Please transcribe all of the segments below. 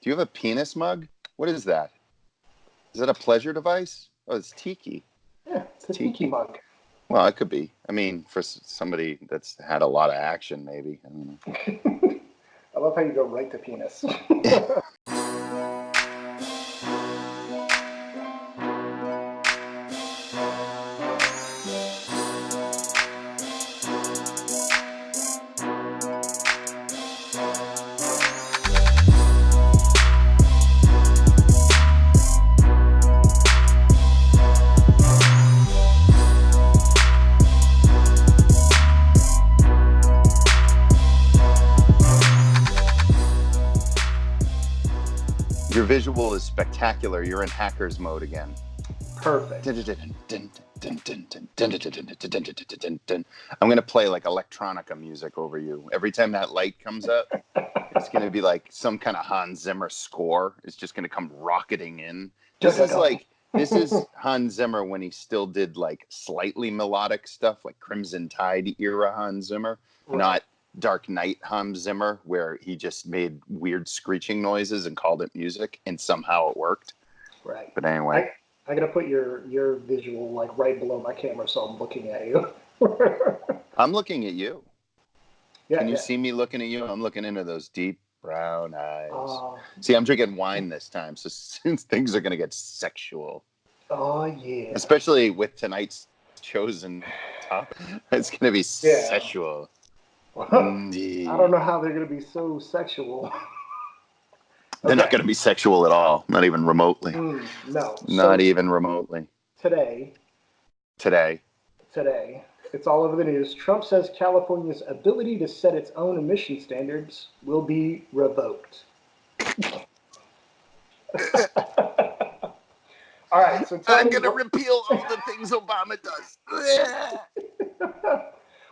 Do you have a penis mug? What is that? Is that a pleasure device? Oh, it's tiki. Yeah, it's a tiki mug. Well, it could be. I mean, for somebody that's had a lot of action, maybe. I don't know. I love how you go right to penis. Your visual is spectacular. You're in hacker's mode again. Perfect. I'm going to play like electronica music over you. Every time that light comes up, it's going to be like some kind of Hans Zimmer score. It's just going to come rocketing in. This is Hans Zimmer when he still did like slightly melodic stuff, like Crimson Tide era Hans Zimmer, not Dark Knight Hans Zimmer, where he just made weird screeching noises and called it music, and somehow it worked. Right. But anyway. I gotta put your visual like right below my camera, so I'm looking at you. I'm looking at you. Yeah, Can you see me looking at you? I'm looking into those deep brown eyes. See, I'm drinking wine this time, so since things are gonna get sexual. Oh yeah. Especially with tonight's chosen topic, it's gonna be sexual. Indeed. I don't know how they're gonna be so sexual. They're not going to be sexual at all. Not even remotely. No. Not even remotely. Today. It's all over the news. Trump says California's ability to set its own emission standards will be revoked. All right. So I'm going to repeal all the things Obama does.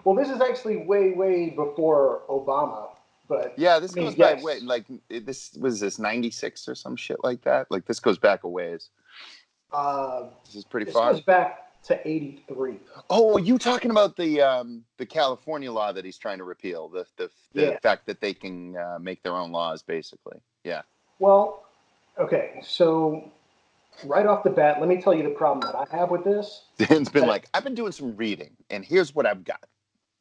Well, this is actually way, way before Obama. But yeah, this goes back way, like this was 96 or some shit like that. Like this goes back a ways. This is pretty far. This goes back to 83. Oh, are you talking about the California law that he's trying to repeal? The fact that they can make their own laws, basically. Yeah. Well, okay, so right off the bat, let me tell you the problem that I have with this. Dan's been like, I've been doing some reading, and here's what I've got.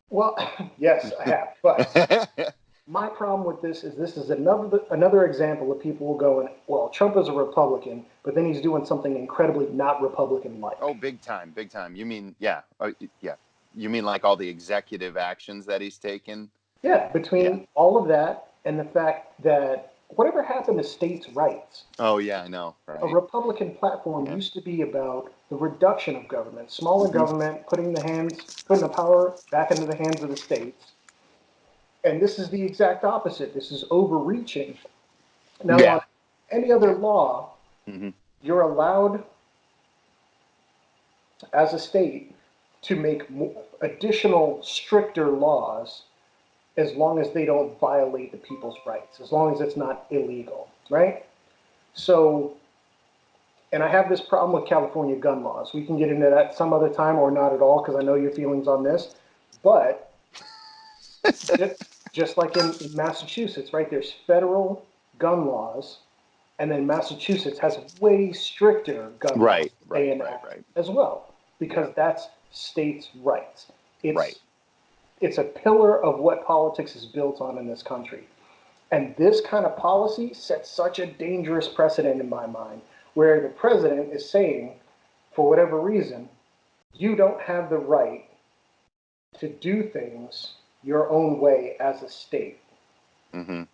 Well, yes, I have, but. My problem with this is another example of people going, well, Trump is a Republican, but then he's doing something incredibly not Republican-like. Oh, big time. You mean, you mean like all the executive actions that he's taken? Yeah, between all of that and the fact that whatever happened to states' rights? Oh, yeah, I know. Right. A Republican platform used to be about the reduction of government, smaller government, putting the power back into the hands of the states. And this is the exact opposite. This is overreaching. Now, on any other law, you're allowed, as a state, to make additional, stricter laws as long as they don't violate the people's rights, as long as it's not illegal, right? So, and I have this problem with California gun laws. We can get into that some other time or not at all, because I know your feelings on this. But just like in Massachusetts, right? There's federal gun laws, and then Massachusetts has way stricter gun laws as well, because that's states' rights. It's a pillar of what politics is built on in this country. And this kind of policy sets such a dangerous precedent in my mind, where the president is saying, for whatever reason, you don't have the right to do things your own way as a state. You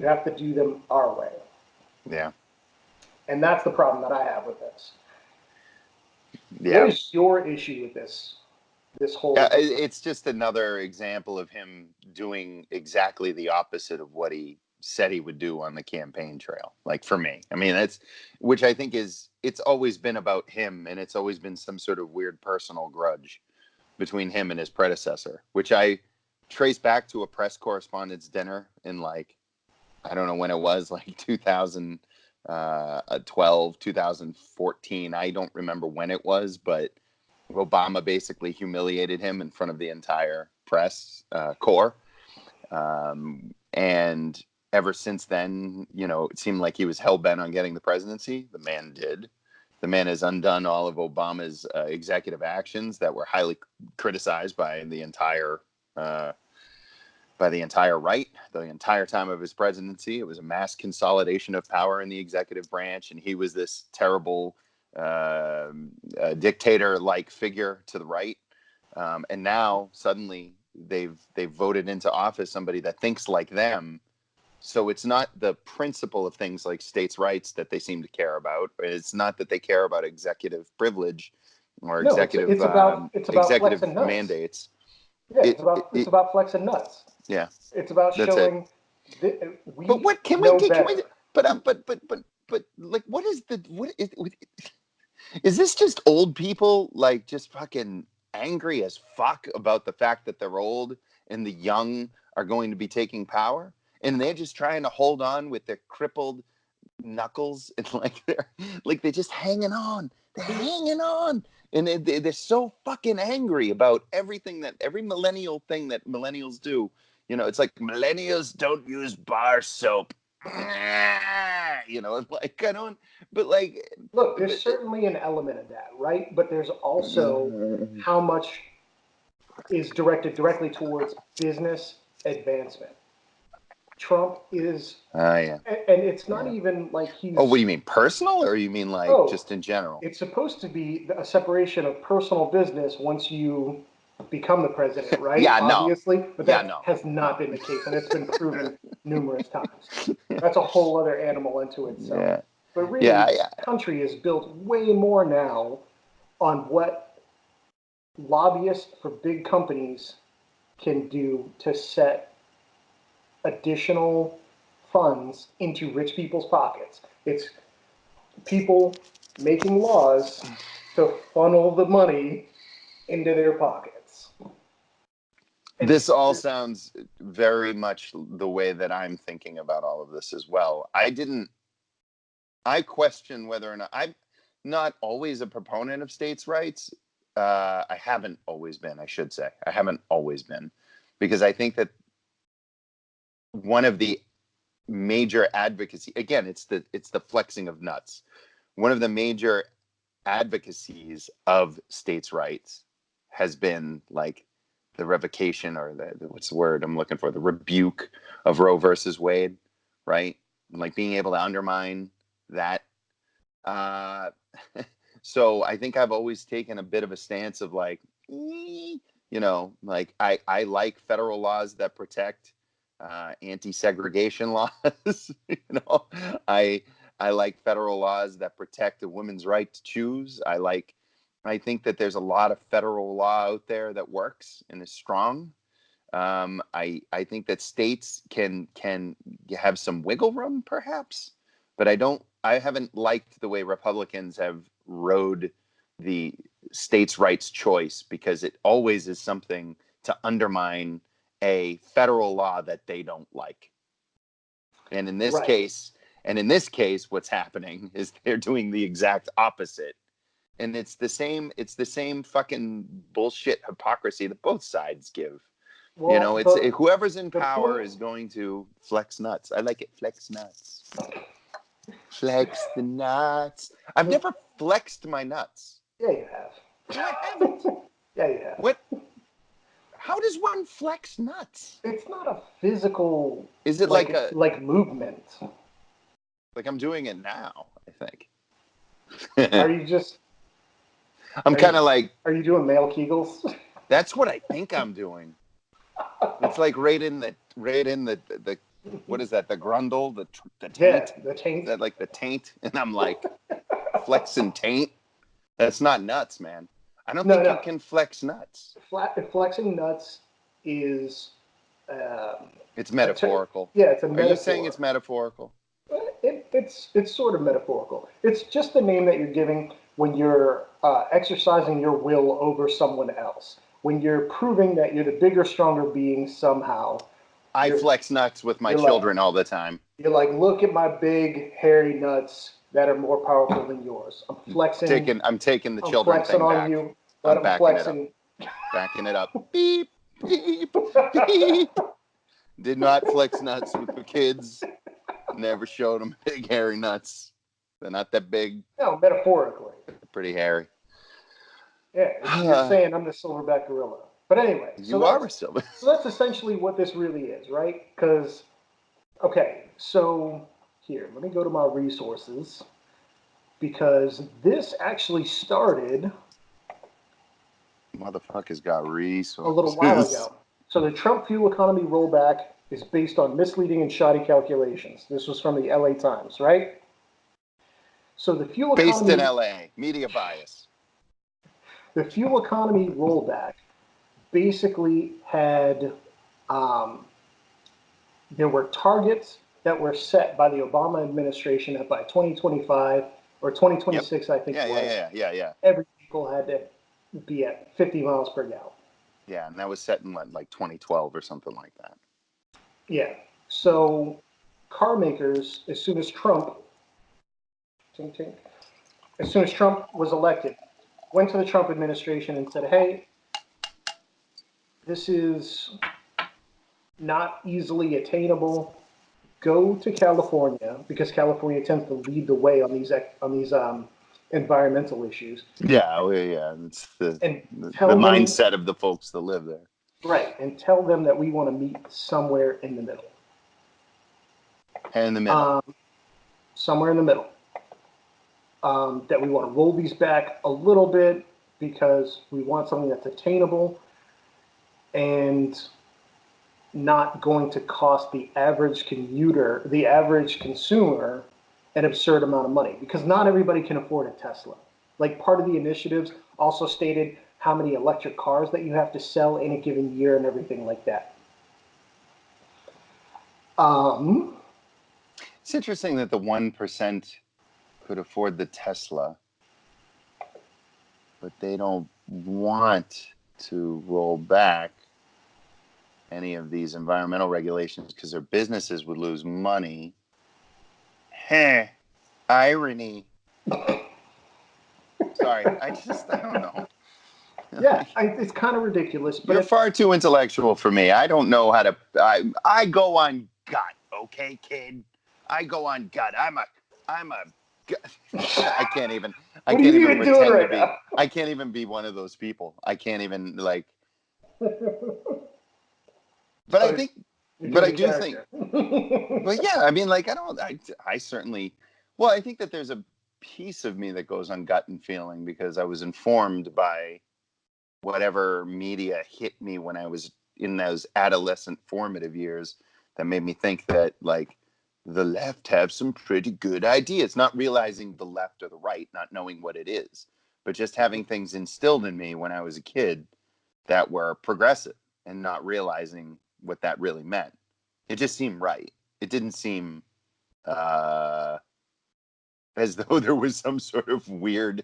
have to do them our way. Yeah. And that's the problem that I have with this. Yeah. What is your issue with this whole... it's just another example of him doing exactly the opposite of what he said he would do on the campaign trail. Like, for me, I mean, which I think it's always been about him, and it's always been some sort of weird personal grudge between him and his predecessor, which I trace back to a press correspondence dinner in, like, I don't know when it was, like 2012, 2014. I don't remember when it was, but Obama basically humiliated him in front of the entire press corps. And ever since then, it seemed like he was hell-bent on getting the presidency. The man did. The man has undone all of Obama's executive actions that were highly criticized by the entire right. The entire time of his presidency. It was a mass consolidation of power in the executive branch, and he was this terrible dictator-like figure to the right. And now suddenly they've voted into office somebody that thinks like them. So it's not the principle of things like states' rights that they seem to care about. It's not that they care about executive privilege or executive mandates. Yeah, it's about flexing nuts. Yeah, it's about showing. We but what can know we? better. Can we? But like, what is this? Just old people like just fucking angry as fuck about the fact that they're old and the young are going to be taking power, and they're just trying to hold on with their crippled knuckles and they're just hanging on. They're hanging on, and they're so fucking angry about every millennial thing that millennials do. It's like millennials don't use bar soap. I don't. But look, there's certainly an element of that, right? But there's also how much is directed directly towards business advancement. Trump is, and it's not even like he's. Oh, what do you mean, personal, or you mean just in general? It's supposed to be a separation of personal business once you become the president, right? Yeah, obviously, but that has not been the case, and it's been proven numerous times. That's a whole other animal into itself. Yeah. But really, this country is built way more now on what lobbyists for big companies can do to set additional funds into rich people's pockets. It's people making laws to funnel the money into their pockets. And this all sounds very much the way that I'm thinking about all of this as well. I question whether or not I'm not always a proponent of states' rights. I haven't always been, I should say. I haven't always been, because I think that one of the major advocacy, again, it's the flexing of nuts. One of the major advocacies of states' rights has been like the revocation, or what's the word I'm looking for? The rebuke of Roe versus Wade, right? Like being able to undermine that. So I think I've always taken a bit of a stance of I like federal laws that protect anti-segregation laws. I like federal laws that protect a woman's right to choose. I think that there's a lot of federal law out there that works and is strong. I think that states can have some wiggle room, perhaps, but I haven't liked the way Republicans have rode the states' rights choice, because it always is something to undermine a federal law that they don't like. And in this case, what's happening is they're doing the exact opposite. And it's the same fucking bullshit hypocrisy that both sides give. Well, whoever's in power is going to flex nuts. I like it. Flex nuts. Flex the nuts. I've never flexed my nuts. Yeah, you have. No, I haven't. Yeah, you have. What? How does one flex nuts? It's not a physical. Is it like movement? Like I'm doing it now, I think. Are you just? I'm kind of like. Are you doing male kegels? That's what I think I'm doing. It's like right in the what is that? The grundle, the taint. Yeah, the taint. That like the taint, and I'm like flexing taint. That's not nuts, man. I don't think you can flex nuts. Flexing nuts is. It's metaphorical. It's a metaphor. Are you saying it's metaphorical? It's sort of metaphorical. It's just the name that you're giving when you're exercising your will over someone else. When you're proving that you're the bigger, stronger being somehow. I flex nuts with my children all the time. You're like, look at my big, hairy nuts that are more powerful than yours. I'm flexing. I'm taking the children thing back. You, but I'm backing it up. Backing it up. Beep, beep, beep. Did not flex nuts with the kids. Never showed them big hairy nuts. They're not that big. No, metaphorically. They're pretty hairy. Yeah, you're saying I'm the silverback gorilla. But anyway, you are a silver. So that's essentially what this really is, right? Because, okay, so here, let me go to my resources, because this actually started Motherfucker's got resources. a little while ago. So the Trump fuel economy rollback is based on misleading and shoddy calculations. This was from the LA Times, right? So the fuel based economy, in LA, media bias. The fuel economy rollback basically had there were targets that were set by the Obama administration that by 2025 or 2026, I think Yeah. every vehicle had to be at 50 miles per gallon. Yeah, and that was set in like 2012 or something like that. Yeah. So car makers, as soon as Trump was elected, went to the Trump administration and said, hey, this is not easily attainable. Go to California, because California tends to lead the way on these environmental issues. Yeah, it's the mindset of the folks that live there. Right, and tell them that we want to meet somewhere in the middle. Somewhere in the middle. That we want to roll these back a little bit because we want something that's attainable and not going to cost the average commuter, the average consumer, an absurd amount of money, because not everybody can afford a Tesla. Like, part of the initiatives also stated how many electric cars that you have to sell in a given year and everything like that. It's interesting that the 1% could afford the Tesla, but they don't want to roll back any of these environmental regulations because their businesses would lose money. Irony. Sorry, I don't know. Yeah, it's kind of ridiculous. But you're far too intellectual for me. I don't know how to. I go on gut, okay, kid. I go on gut. I'm a. I can't even. I can't even pretend to be. I can't even be one of those people. I can't even like. But I think. But I do think. But yeah, I mean, like, I certainly. Well, I think that there's a piece of me that goes on gut and feeling because I was informed by whatever media hit me when I was in those adolescent formative years that made me think that, like, the left have some pretty good ideas, not realizing the left or the right, not knowing what it is, but just having things instilled in me when I was a kid that were progressive and not realizing what that really meant. It just seemed right. It didn't seem as though there was some sort of weird,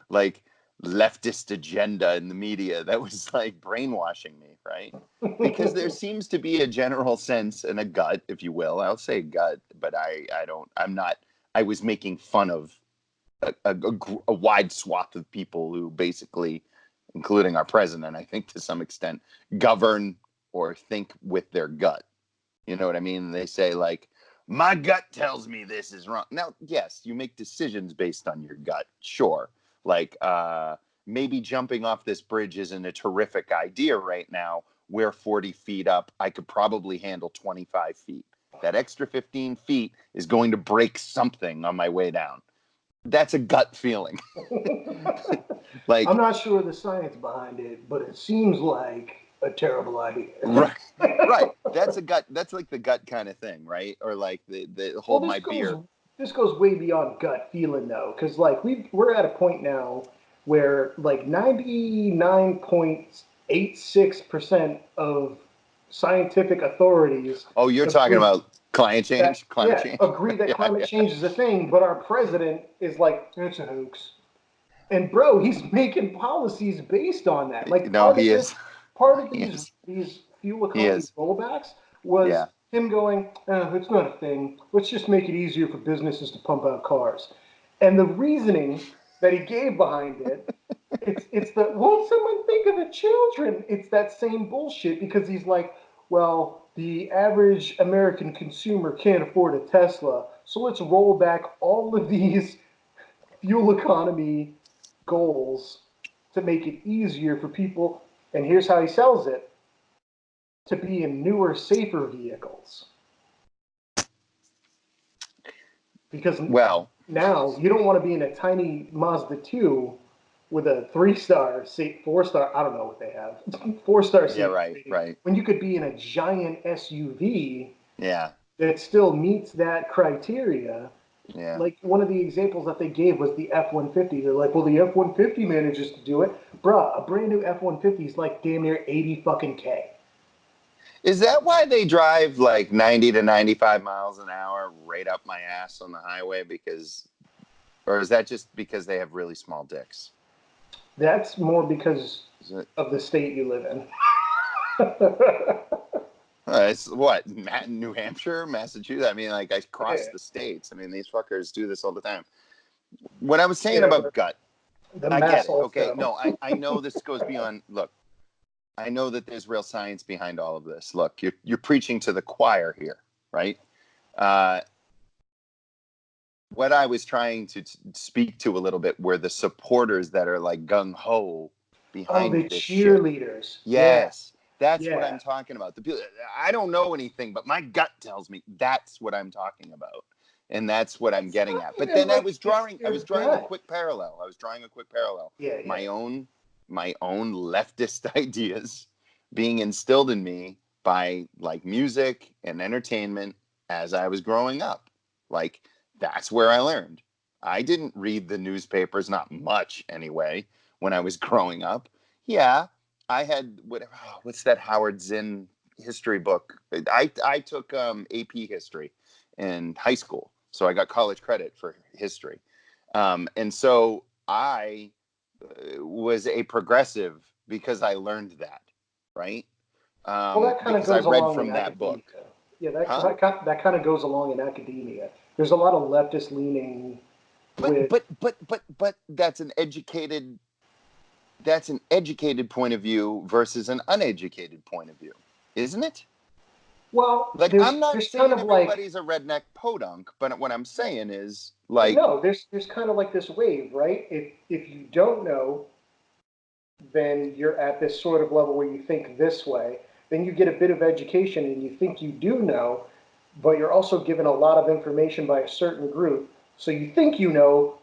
like, leftist agenda in the media that was like brainwashing me, right? Because there seems to be a general sense and a gut, if you will. I'll say gut, but I was making fun of a wide swath of people who basically, including our president, I think to some extent, govern or think with their gut. You know what I mean? They say, like, my gut tells me this is wrong. Now, yes, you make decisions based on your gut, sure. Like, maybe jumping off this bridge isn't a terrific idea right now. We're 40 feet up. I could probably handle 25 feet. That extra 15 feet is going to break something on my way down. That's a gut feeling. Like, I'm not sure the science behind it, but it seems like a terrible idea. Right. That's a gut. That's like the gut kind of thing, right? Or like the hold my beer. This goes way beyond gut feeling, though, because like we're at a point now where like 99.86% of scientific authorities. Oh, you're talking about climate change? Climate change? Agree that climate change is a thing, but our president is like, it's a hoax. And bro, he's making policies based on that. Like, no, he is. Part of these fuel economy rollbacks was him going, it's not a thing. Let's just make it easier for businesses to pump out cars. And the reasoning that he gave behind it, it's that, won't someone think of the children? It's that same bullshit because he's like, well, the average American consumer can't afford a Tesla, so let's roll back all of these fuel economy goals to make it easier for people. And here's how he sells it: to be in newer, safer vehicles. Because now you don't want to be in a tiny Mazda 2 with a 3-star, 4-star, I don't know what they have, 4-star safety rating, right. when you could be in a giant SUV Yeah. that still meets that criteria. Yeah. Like one of the examples that they gave was the F-150. They're like, well, the F-150 manages to do it. Bruh, a brand new F-150 is like damn near 80 fucking K. Is that why they drive like 90 to 95 miles an hour right up my ass on the highway? Or is that just because they have really small dicks? That's more because of the state you live in. It's what, New Hampshire, Massachusetts? I mean, like, I cross the states. I mean, these fuckers do this all the time. What I was saying about gut, I get it. Okay, no, I know this goes beyond. Look, I know that there's real science behind all of this. Look, you're preaching to the choir here, right? What I was trying to speak to a little bit were the supporters that are like gung ho behind the this cheerleaders. Shit. Yes, that's what I'm talking about. The people, I don't know anything, but my gut tells me that's what I'm talking about, and that's what I'm getting at. But then I was drawing a quick parallel. Yeah. My own leftist ideas being instilled in me by like music and entertainment as I was growing up. Like, that's where I learned. I didn't read the newspapers, not much anyway, when I was growing up. Yeah, I had what's that Howard Zinn history book? I took AP history in high school, so I got college credit for history, and so I was a progressive because I learned that, right? Well, that kind of goes along in academia. Yeah, that kind of goes along in academia. There's a lot of leftist leaning. But that's an educated point of view versus an uneducated point of view, isn't it? Well, like I'm not saying everybody's a redneck podunk, but what I'm saying is like no, there's kind of like this wave, right? If you don't know, then you're at this sort of level where you think this way. Then you get a bit of education and you think you do know, but you're also given a lot of information by a certain group. So you think you know,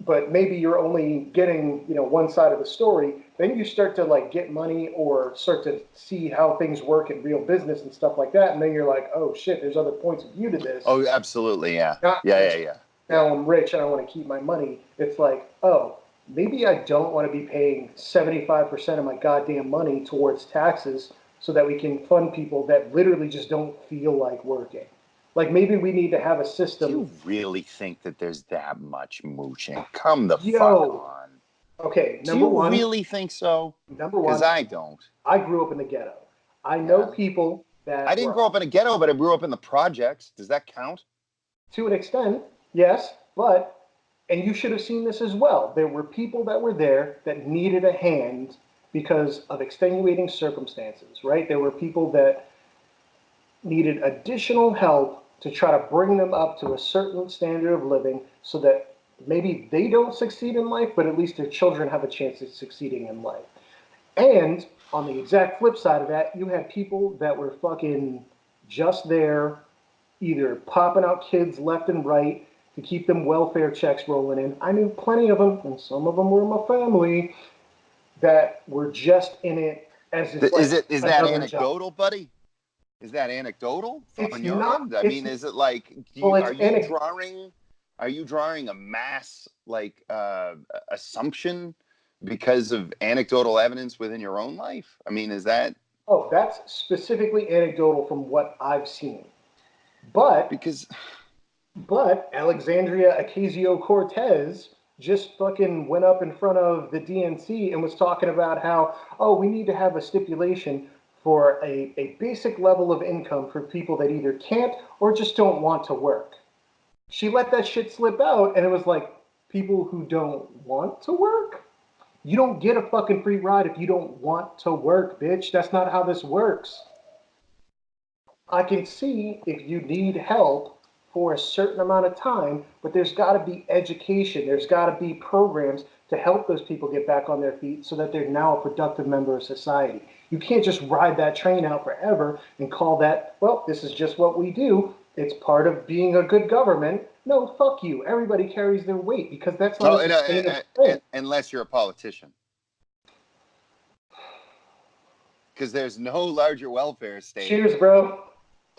but maybe you're only getting, one side of the story. Then you start to like get money or start to see how things work in real business and stuff like that. And then you're like, oh shit, there's other points of view to this. Oh, absolutely. Yeah. Yeah. Now I'm rich and I want to keep my money. It's like, oh, maybe I don't want to be paying 75% of my goddamn money towards taxes so that we can fund people that literally just don't feel like working. Like maybe we need to have a system. Do you really think that there's that much mooching? Come the fuck on. Okay, number one. Do you really think so? Number one. Because I don't. I grew up in the ghetto. I know people that. I didn't grow up in a ghetto, but I grew up in the projects. Does that count? To an extent, yes, but, and you should have seen this as well, there were people that were there that needed a hand because of extenuating circumstances, right? There were people that needed additional help to try to bring them up to a certain standard of living so that maybe they don't succeed in life, but at least their children have a chance at succeeding in life. And on the exact flip side of that, you had people that were fucking just there, either popping out kids left and right to keep them welfare checks rolling in. I knew plenty of them, and some of them were my family, that were just in it as if is that anecdotal, buddy? Is that anecdotal on your end? I mean, is it like are you drawing a mass like assumption because of anecdotal evidence within your own life? I mean, is that? Oh, that's specifically anecdotal from what I've seen. But Alexandria Ocasio-Cortez just fucking went up in front of the DNC and was talking about how, oh, we need to have a stipulation for a basic level of income for people that either can't or just don't want to work. She let that shit slip out, and it was like, people who don't want to work? You don't get a fucking free ride if you don't want to work, bitch. That's not how this works. I can see if you need help for a certain amount of time, but there's got to be education. There's got to be programs to help those people get back on their feet so that they're now a productive member of society. You can't just ride that train out forever and call that, well, this is just what we do. It's part of being a good government. No, fuck you. Everybody carries their weight because that's not a sustainable thing. Unless you're a politician. Because there's no larger welfare state. Cheers, bro.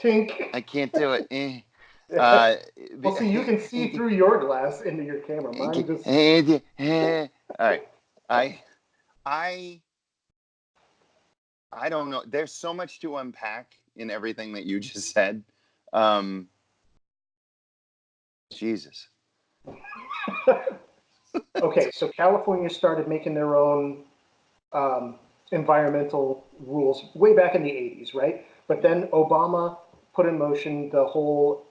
Tink. I can't do it. Well, see, you can see through your glass into your camera. Mine just... All right. I don't know. There's so much to unpack in everything that you just said. Jesus. Okay, so California started making their own environmental rules way back in the 80s, right? But then Obama put in motion the whole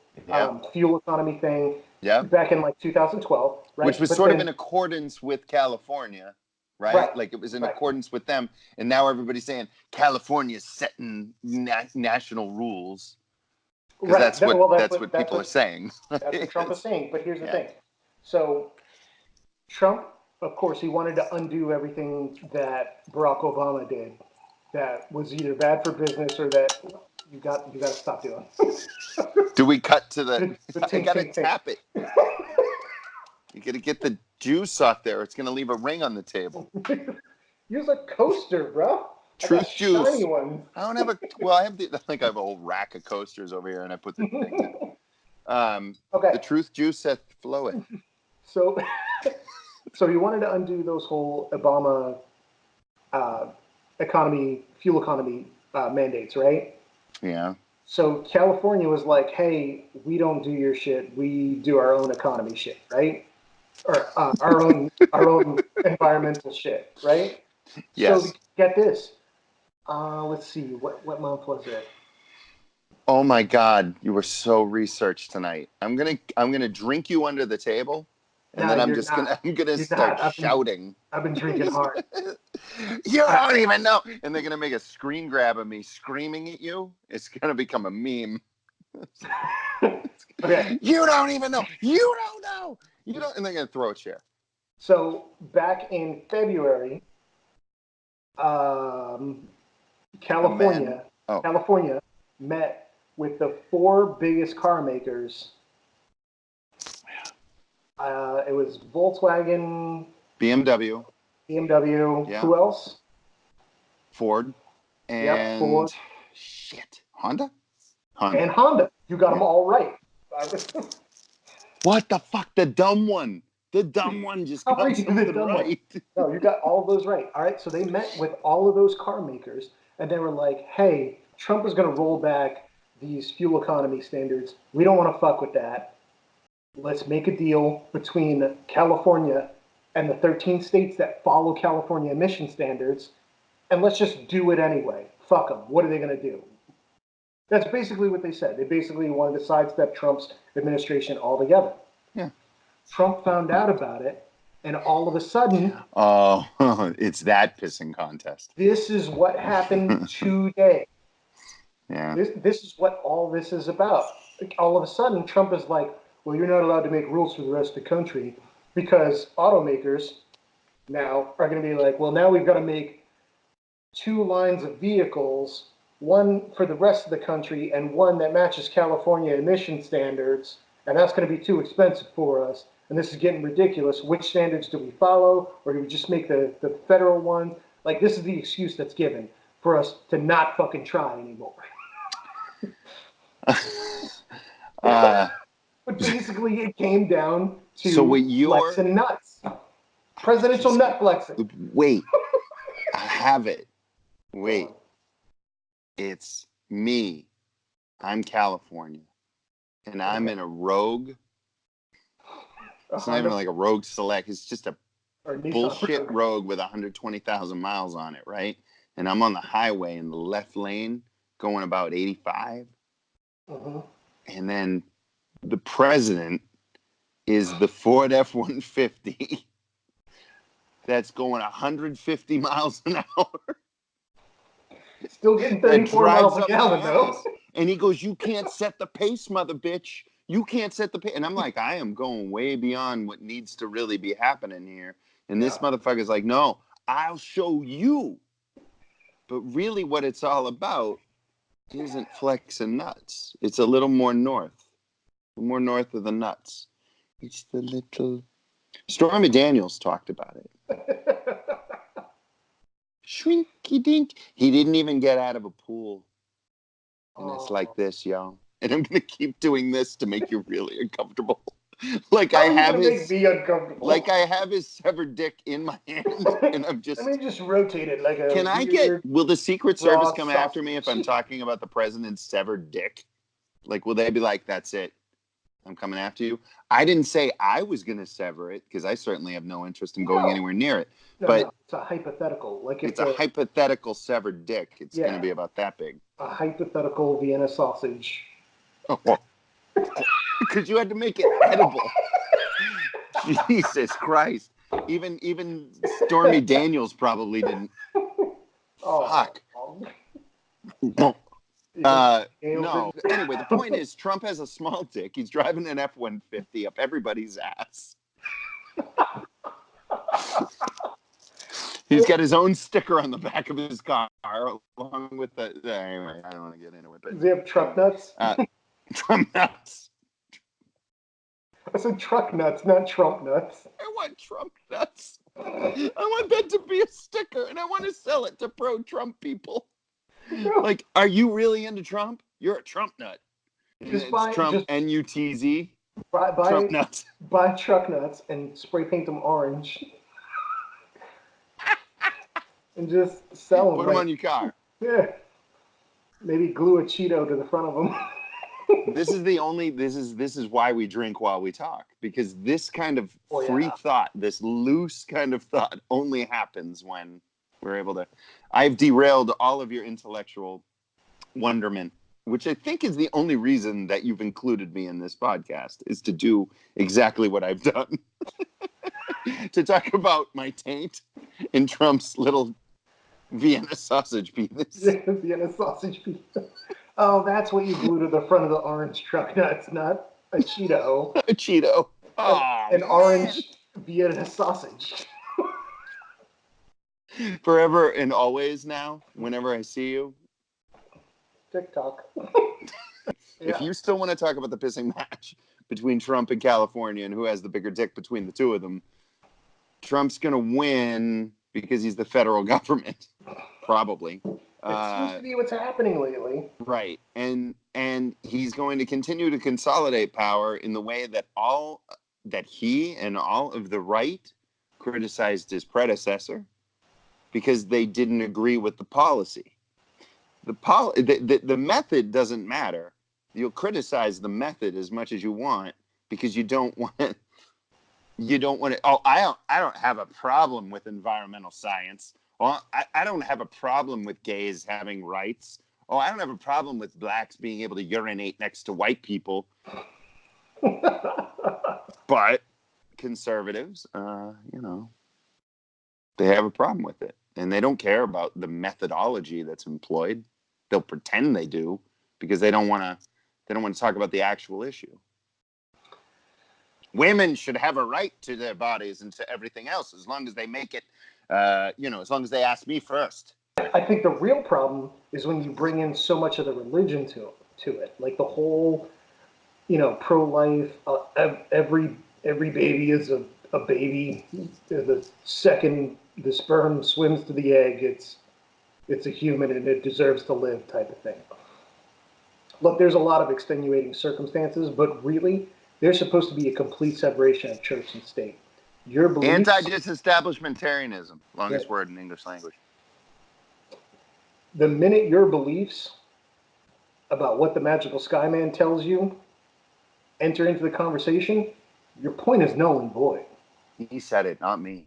fuel economy thing back in like 2012, right? Which was sort of in accordance with California, right? Like it was in accordance with them. And now everybody's saying California's setting national rules. Because that's what people are saying. That's what Trump is saying. But here's the thing. So Trump, of course, he wanted to undo everything that Barack Obama did that was either bad for business or that you got to stop doing. Do we cut to the I gotta tap it. You gotta get the juice off there. It's gonna leave a ring on the table. Use a coaster, bro. Truth juice. Shiny one. I don't have I think I have a whole rack of coasters over here, and I put the thing in. The truth juice said floweth. So he wanted to undo those whole Obama fuel economy mandates, right? Yeah. So California was like, hey, we don't do your shit. We do our own economy shit, right? Or our own environmental shit, right? Yes. So get this. Let's see. What month was it? Oh my God, you were so researched tonight. I'm gonna drink you under the table, and then I'm gonna start shouting. I've been drinking hard. You don't even know, and they're gonna make a screen grab of me screaming at you. It's gonna become a meme. Okay. You don't even know. You don't know. You don't, and they're gonna throw a chair. So back in February, California met with the 4 biggest car makers. It was Volkswagen, BMW. Yeah. Who else? Ford. And Ford. Shit. Honda. And Honda. You got them all right. What the fuck? The dumb one. The dumb one just got something right. No, you got all of those right. All right. So they met with all of those car makers, and they were like, hey, Trump is going to roll back these fuel economy standards. We don't want to fuck with that. Let's make a deal between California and the 13 states that follow California emission standards, and let's just do it anyway. Fuck them. What are they going to do? That's basically what they said. They basically wanted to sidestep Trump's administration altogether. Yeah. Trump found out about it, and all of a sudden... Oh, it's that pissing contest. This is what happened today. Yeah. This is what all this is about. All of a sudden, Trump is like, well, you're not allowed to make rules for the rest of the country because automakers now are going to be like, well, now we've got to make 2 lines of vehicles, one for the rest of the country and one that matches California emission standards, and that's going to be too expensive for us. And this is getting ridiculous. Which standards do we follow, or do we just make the federal one? Like, this is the excuse that's given for us to not fucking try anymore. But basically, it came down to flexing nuts. Presidential nut flexing. Wait. I have it. Wait. It's me. I'm California. And I'm in a Rogue. It's not even like a Rogue Select. It's just a bullshit Rogue with 120,000 miles on it, right? And I'm on the highway in the left lane going about 85. Mm-hmm. And then the president is the Ford F-150 that's going 150 miles an hour. Still getting 34 miles a gallon, though. And he goes, you can't set the pace, mother bitch. You can't set the pace. And I'm like, I am going way beyond what needs to really be happening here. And this motherfucker's like, no, I'll show you. But really what it's all about isn't flex and nuts. It's a little more north. More north of the nuts. It's the little... Stormy Daniels talked about it. Shrinky dink. He didn't even get out of a pool. And it's like this, y'all. And I'm going to keep doing this to make you really uncomfortable. Like I have his... Make me uncomfortable. Like I have his severed dick in my hand. And I'm just... Let me just rotate it like a... Can I get... Will the Secret Service come after me if I'm talking about the president's severed dick? Like, will they be like, that's it? I'm coming after you. I didn't say I was going to sever it because I certainly have no interest in going anywhere near it. But it's a hypothetical. Like it's a hypothetical severed dick. It's going to be about that big. A hypothetical Vienna sausage. Because you had to make it edible. Jesus Christ. Even Stormy Daniels probably didn't. Fuck. No. Anyway, the point is, Trump has a small dick. He's driving an F-150 up everybody's ass. He's got his own sticker on the back of his car, along with the... Anyway, I don't want to get into it. But does he have truck nuts? Trump nuts. I said truck nuts, not Trump nuts. I want Trump nuts. I want that to be a sticker, and I want to sell it to pro-Trump people. Like, are you really into Trump? You're a Trump nut. Just buy Trump N-U-T-Z. Trump nuts. Buy truck nuts and spray paint them orange. And just sell them. Put them on your car. Yeah. Maybe glue a Cheeto to the front of them. This is why we drink while we talk, because this kind of free thought, this loose kind of thought only happens when we're able to... I've derailed all of your intellectual wonderment, which I think is the only reason that you've included me in this podcast, is to do exactly what I've done. To talk about my taint in Trump's little Vienna sausage penis. Vienna sausage penis. Oh, that's what you glue to the front of the orange truck nuts, not a Cheeto. A Cheeto. Oh, an orange Vienna sausage. Forever and always now, whenever I see you. TikTok. If you still want to talk about the pissing match between Trump and California and who has the bigger dick between the two of them, Trump's going to win because he's the federal government. Probably. It seems to be what's happening lately. Right. And he's going to continue to consolidate power in the way that he and all of the right criticized his predecessor because they didn't agree with the policy. The method doesn't matter. You'll criticize the method as much as you want because you don't want to. Oh, I don't have a problem with environmental science. Well, I don't have a problem with gays having rights. Oh, I don't have a problem with blacks being able to urinate next to white people. But conservatives, they have a problem with it. And they don't care about the methodology that's employed. They'll pretend they do because they don't want to talk about the actual issue. Women should have a right to their bodies and to everything else as long as they make it, as long as they ask me first. I think the real problem is when you bring in so much of the religion to it. Like the whole, pro-life, every baby is a baby. The second the sperm swims to the egg, it's a human and it deserves to live type of thing. Look, there's a lot of extenuating circumstances, but really, there's supposed to be a complete separation of church and state. Your beliefs... Anti-disestablishmentarianism, longest word in English language. The minute your beliefs about what the magical sky man tells you enter into the conversation, your point is null and void. He said it, not me.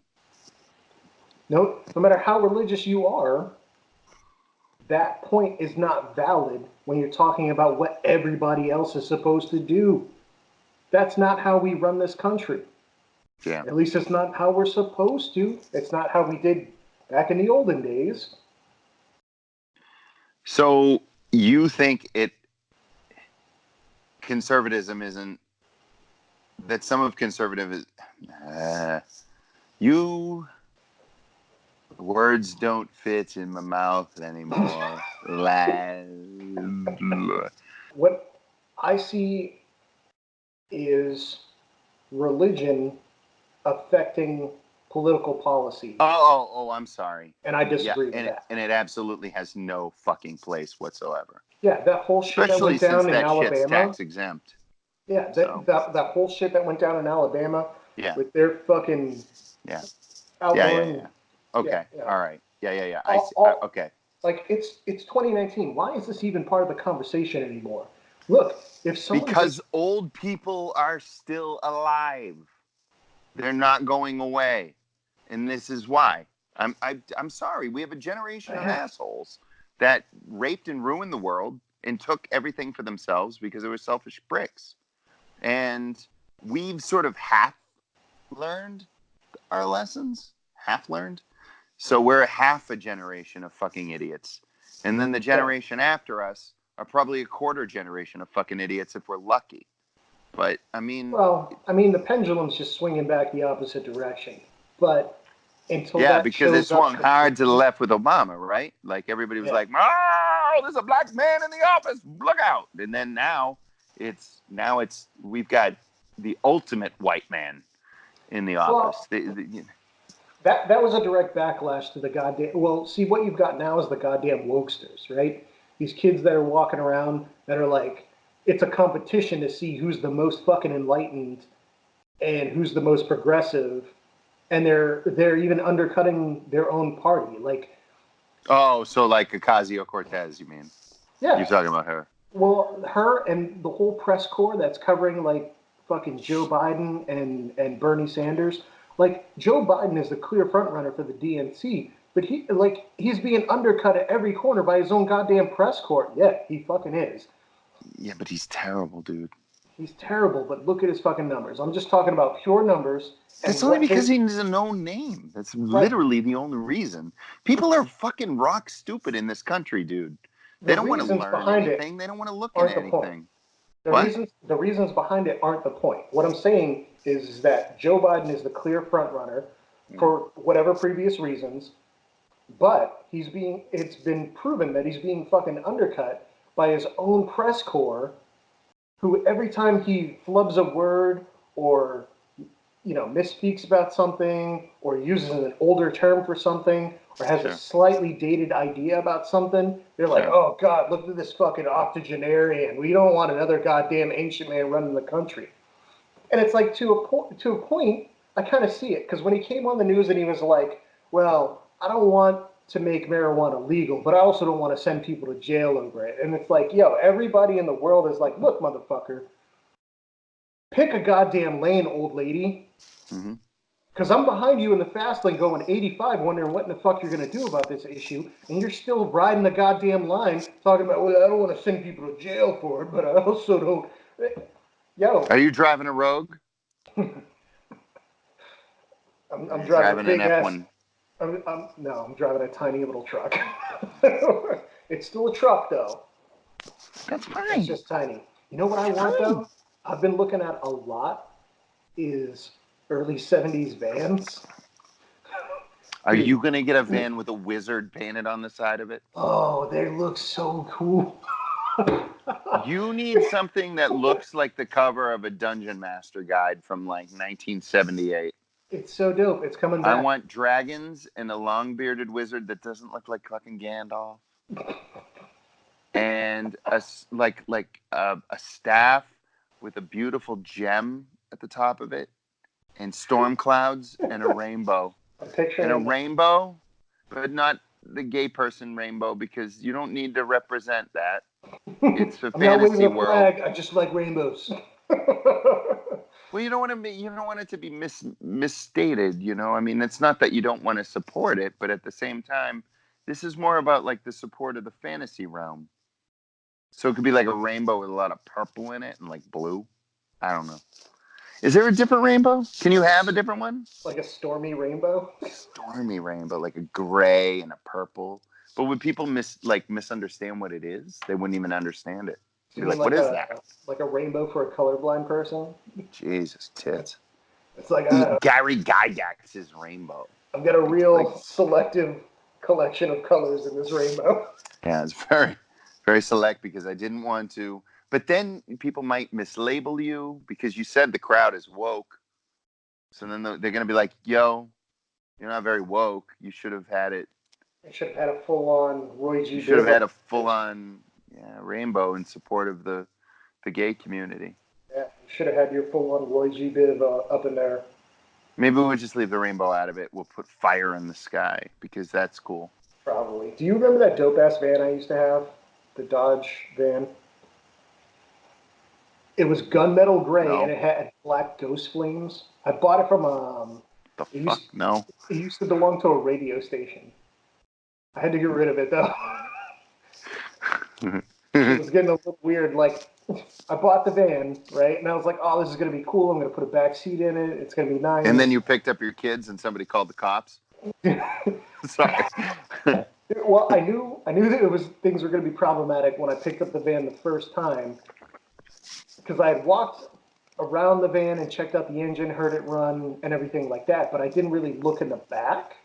No matter how religious you are, that point is not valid when you're talking about what everybody else is supposed to do. That's not how we run this country. Yeah. At least it's not how we're supposed to. It's not how we did back in the olden days. So you think conservatism isn't, that some of conservative is, you, words don't fit in my mouth anymore. What I see is religion affecting political policy. Oh, I'm sorry. And I disagree with that. And it absolutely has no fucking place whatsoever. Yeah, that whole shit that went down in Alabama. Shit's tax exempt. Yeah, that whole shit that went down in Alabama. Yeah. With their fucking. Yeah. Outlawing. Yeah. Okay. Yeah. All right. Yeah. Okay. Like it's 2019. Why is this even part of the conversation anymore? Look, if someone because old people are still alive, they're not going away, and this is why. I'm sorry. We have a generation of assholes that raped and ruined the world and took everything for themselves because they were selfish pricks, and we've sort of half learned our lessons, so we're half a generation of fucking idiots, and then the generation after us are probably a quarter generation of fucking idiots if we're lucky. But I mean, the pendulum's just swinging back the opposite direction. But until because it swung hard to the left with Obama, right? Like everybody was like, "Oh, there's a black man in the office, look out!" And then now it's we've got the ultimate white man in the office. That was a direct backlash to the goddamn. Well, see, what you've got now is the goddamn wokesters, right? These kids that are walking around that are like, it's a competition to see who's the most fucking enlightened and who's the most progressive, and they're even undercutting their own party. Like, so like Ocasio-Cortez, you mean? Yeah, you're talking about her. Well, her and the whole press corps that's covering like fucking Joe Biden and Bernie Sanders. Like, Joe Biden is the clear front runner for the DNC, but he's being undercut at every corner by his own goddamn press corps. Yeah, he fucking is. Yeah, but he's terrible, dude. He's terrible, but look at his fucking numbers. I'm just talking about pure numbers. That's only because he's a known name. That's literally the only reason. People are fucking rock stupid in this country, dude. They don't want to learn anything. They don't want to look at anything. The reasons behind it aren't the point. What I'm saying is that Joe Biden is the clear front runner for whatever previous reasons, but it's been proven that he's being fucking undercut by his own press corps, who every time he flubs a word or misspeaks about something or uses an older term for something or has a slightly dated idea about something, they're like, oh God, look at this fucking octogenarian. We don't want another goddamn ancient man running the country. And it's like, to a point, I kind of see it. Because when he came on the news and he was like, well, I don't want to make marijuana legal, but I also don't want to send people to jail over it. And it's like, everybody in the world is like, look, motherfucker, pick a goddamn lane, old lady. Mm-hmm. Because I'm behind you in the fast lane going 85, wondering what in the fuck you're going to do about this issue. And you're still riding the goddamn line talking about, well, I don't want to send people to jail for it, but I also don't. Are you driving a Rogue? I'm driving a big an F1. I'm driving a tiny little truck. It's still a truck, though. That's fine. It's just tiny. You know what I want, though? I've been looking at a lot is early 70s vans. Are you going to get a van with a wizard painted on the side of it? Oh, they look so cool. You need something that looks like the cover of a Dungeon Master guide from like 1978. It's so dope. It's coming back. I want dragons and a long-bearded wizard that doesn't look like fucking Gandalf. And a staff with a beautiful gem at the top of it. And storm clouds and a rainbow. Rainbow, but not the gay person rainbow, because you don't need to represent that. It's a fantasy world. Flag. I just like rainbows. Well, you don't want it to be misstated. I mean, it's not that you don't want to support it, but at the same time, this is more about like the support of the fantasy realm. So it could be like a rainbow with a lot of purple in it and like blue. I don't know. Is there a different rainbow? Can you have a different one? Like a stormy rainbow? Stormy rainbow, like a gray and a purple. But would people misunderstand what it is? They wouldn't even understand it. You're like, what is that? Like a rainbow for a colorblind person? Jesus, tits. It's like Gary Gygax's rainbow. I've got a real selective collection of colors in this rainbow. Yeah, it's very, very select because I didn't want to. But then people might mislabel you because you said the crowd is woke. So then they're going to be like, yo, you're not very woke. You should have had it. You should have had a full-on Roy G. You should have had a full-on rainbow in support of the gay community. Yeah, you should have had your full-on Roy G. Biv up in there. Maybe we'll just leave the rainbow out of it. We'll put fire in the sky because that's cool. Probably. Do you remember that dope-ass van I used to have? The Dodge van? It was gunmetal gray and it had black ghost flames. I bought it from No. It used to belong to a radio station. I had to get rid of it though. It was getting a little weird. Like, I bought the van, right? And I was like, oh, this is going to be cool. I'm going to put a back seat in it. It's going to be nice. And then you picked up your kids and somebody called the cops? Sorry. Well, I knew that things were going to be problematic when I picked up the van the first time. Because I had walked around the van and checked out the engine, heard it run, and everything like that. But I didn't really look in the back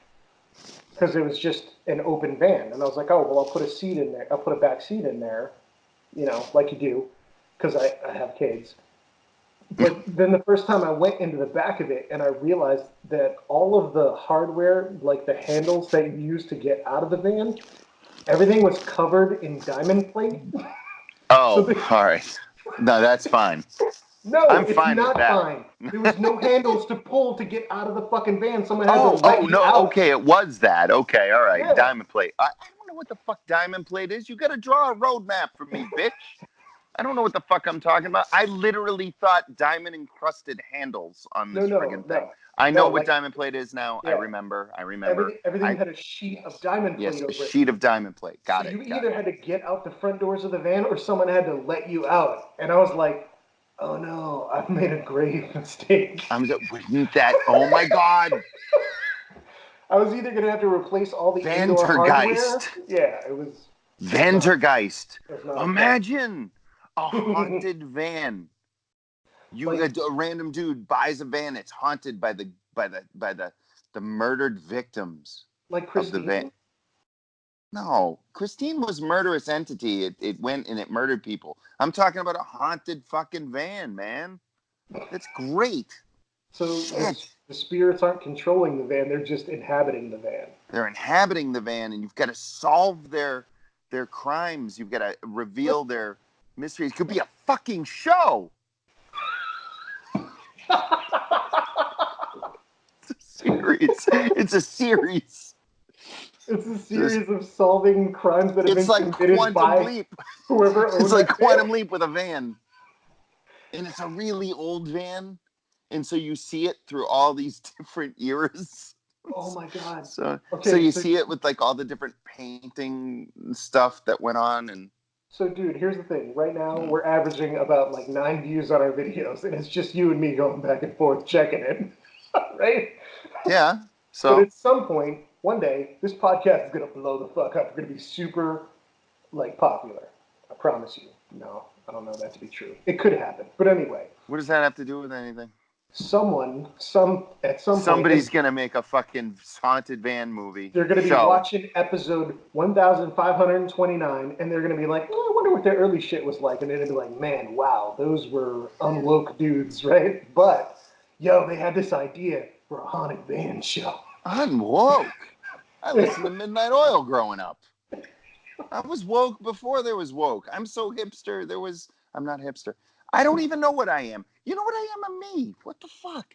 because it was just an open van. And I was like, oh, well, I'll put a seat in there. I'll put a back seat in there, like you do, because I have kids. But then the first time I went into the back of it and I realized that all of the hardware, like the handles that you use to get out of the van, everything was covered in diamond plate. Oh, all right. No, that's fine. No, it's not fine. There was no handles to pull to get out of the fucking van. Someone had to let you out. Okay, it was that. Okay, all right. Yeah. Diamond plate. I don't know what the fuck diamond plate is. You got to draw a roadmap for me, bitch. I don't know what the fuck I'm talking about. I literally thought diamond encrusted handles on this friggin' thing. I know what diamond plate is now. Yeah. I remember. Everything had a sheet of diamond plate over it. Yes, a sheet of diamond plate. Got it. You either had to get out the front doors of the van or someone had to let you out. And I was like, oh no, I've made a grave mistake. Wouldn't that? Oh my God. I was either going to have to replace all the indoor hardware. Yeah, it was. Vantergeist. Imagine a haunted van. A random dude buys a van. It's haunted by the murdered victims. Like Christine? Of the van. No, Christine was a murderous entity. It went and it murdered people. I'm talking about a haunted fucking van, man. That's great. So the spirits aren't controlling the van. They're just inhabiting the van. They're inhabiting the van, and you've got to solve their crimes. You've got to reveal their mysteries. It could be a fucking show. It's a series. It's a series of solving crimes that have been committed by whoever owns it. It's like Quantum Leap with a van. And it's a really old van. And so you see it through all these different eras. Oh my God. So you see it with like all the different painting stuff that went on. And so, dude, here's the thing. Right now, we're averaging about like 9 views on our videos. And it's just you and me going back and forth checking it. Right? Yeah. So, but at some point, one day, this podcast is going to blow the fuck up. We're going to be super, like, popular. I promise you. No, I don't know that to be true. It could happen. But anyway. What does that have to do with anything? Somebody's going to make a fucking haunted van movie. They're going to be watching episode 1529, and they're going to be like, I wonder what their early shit was like. And they're going to be like, man, wow, those were unwoke dudes, right? But, yo, they had this idea for a haunted van show. Unwoke? I listened to Midnight Oil growing up. I was woke before there was woke. I'm so hipster. I'm not hipster. I don't even know what I am. You know what I am? I'm me. What the fuck?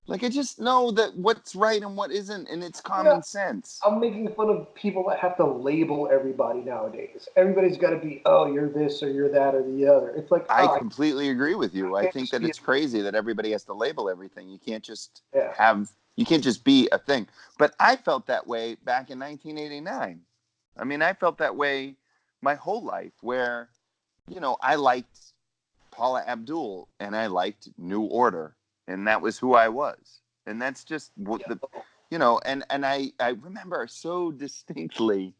Like, I just know that what's right and what isn't, and it's common sense. I'm making fun of people that have to label everybody nowadays. Everybody's got to be, oh, you're this or you're that or the other. It's like, I completely agree with you. I think that it's crazy that everybody has to label everything. You can't just you can't just be a thing. But I felt that way back in 1989. I mean, I felt that way my whole life where, I liked Paula Abdul and I liked New Order. And that was who I was. And that's just what and I remember so distinctly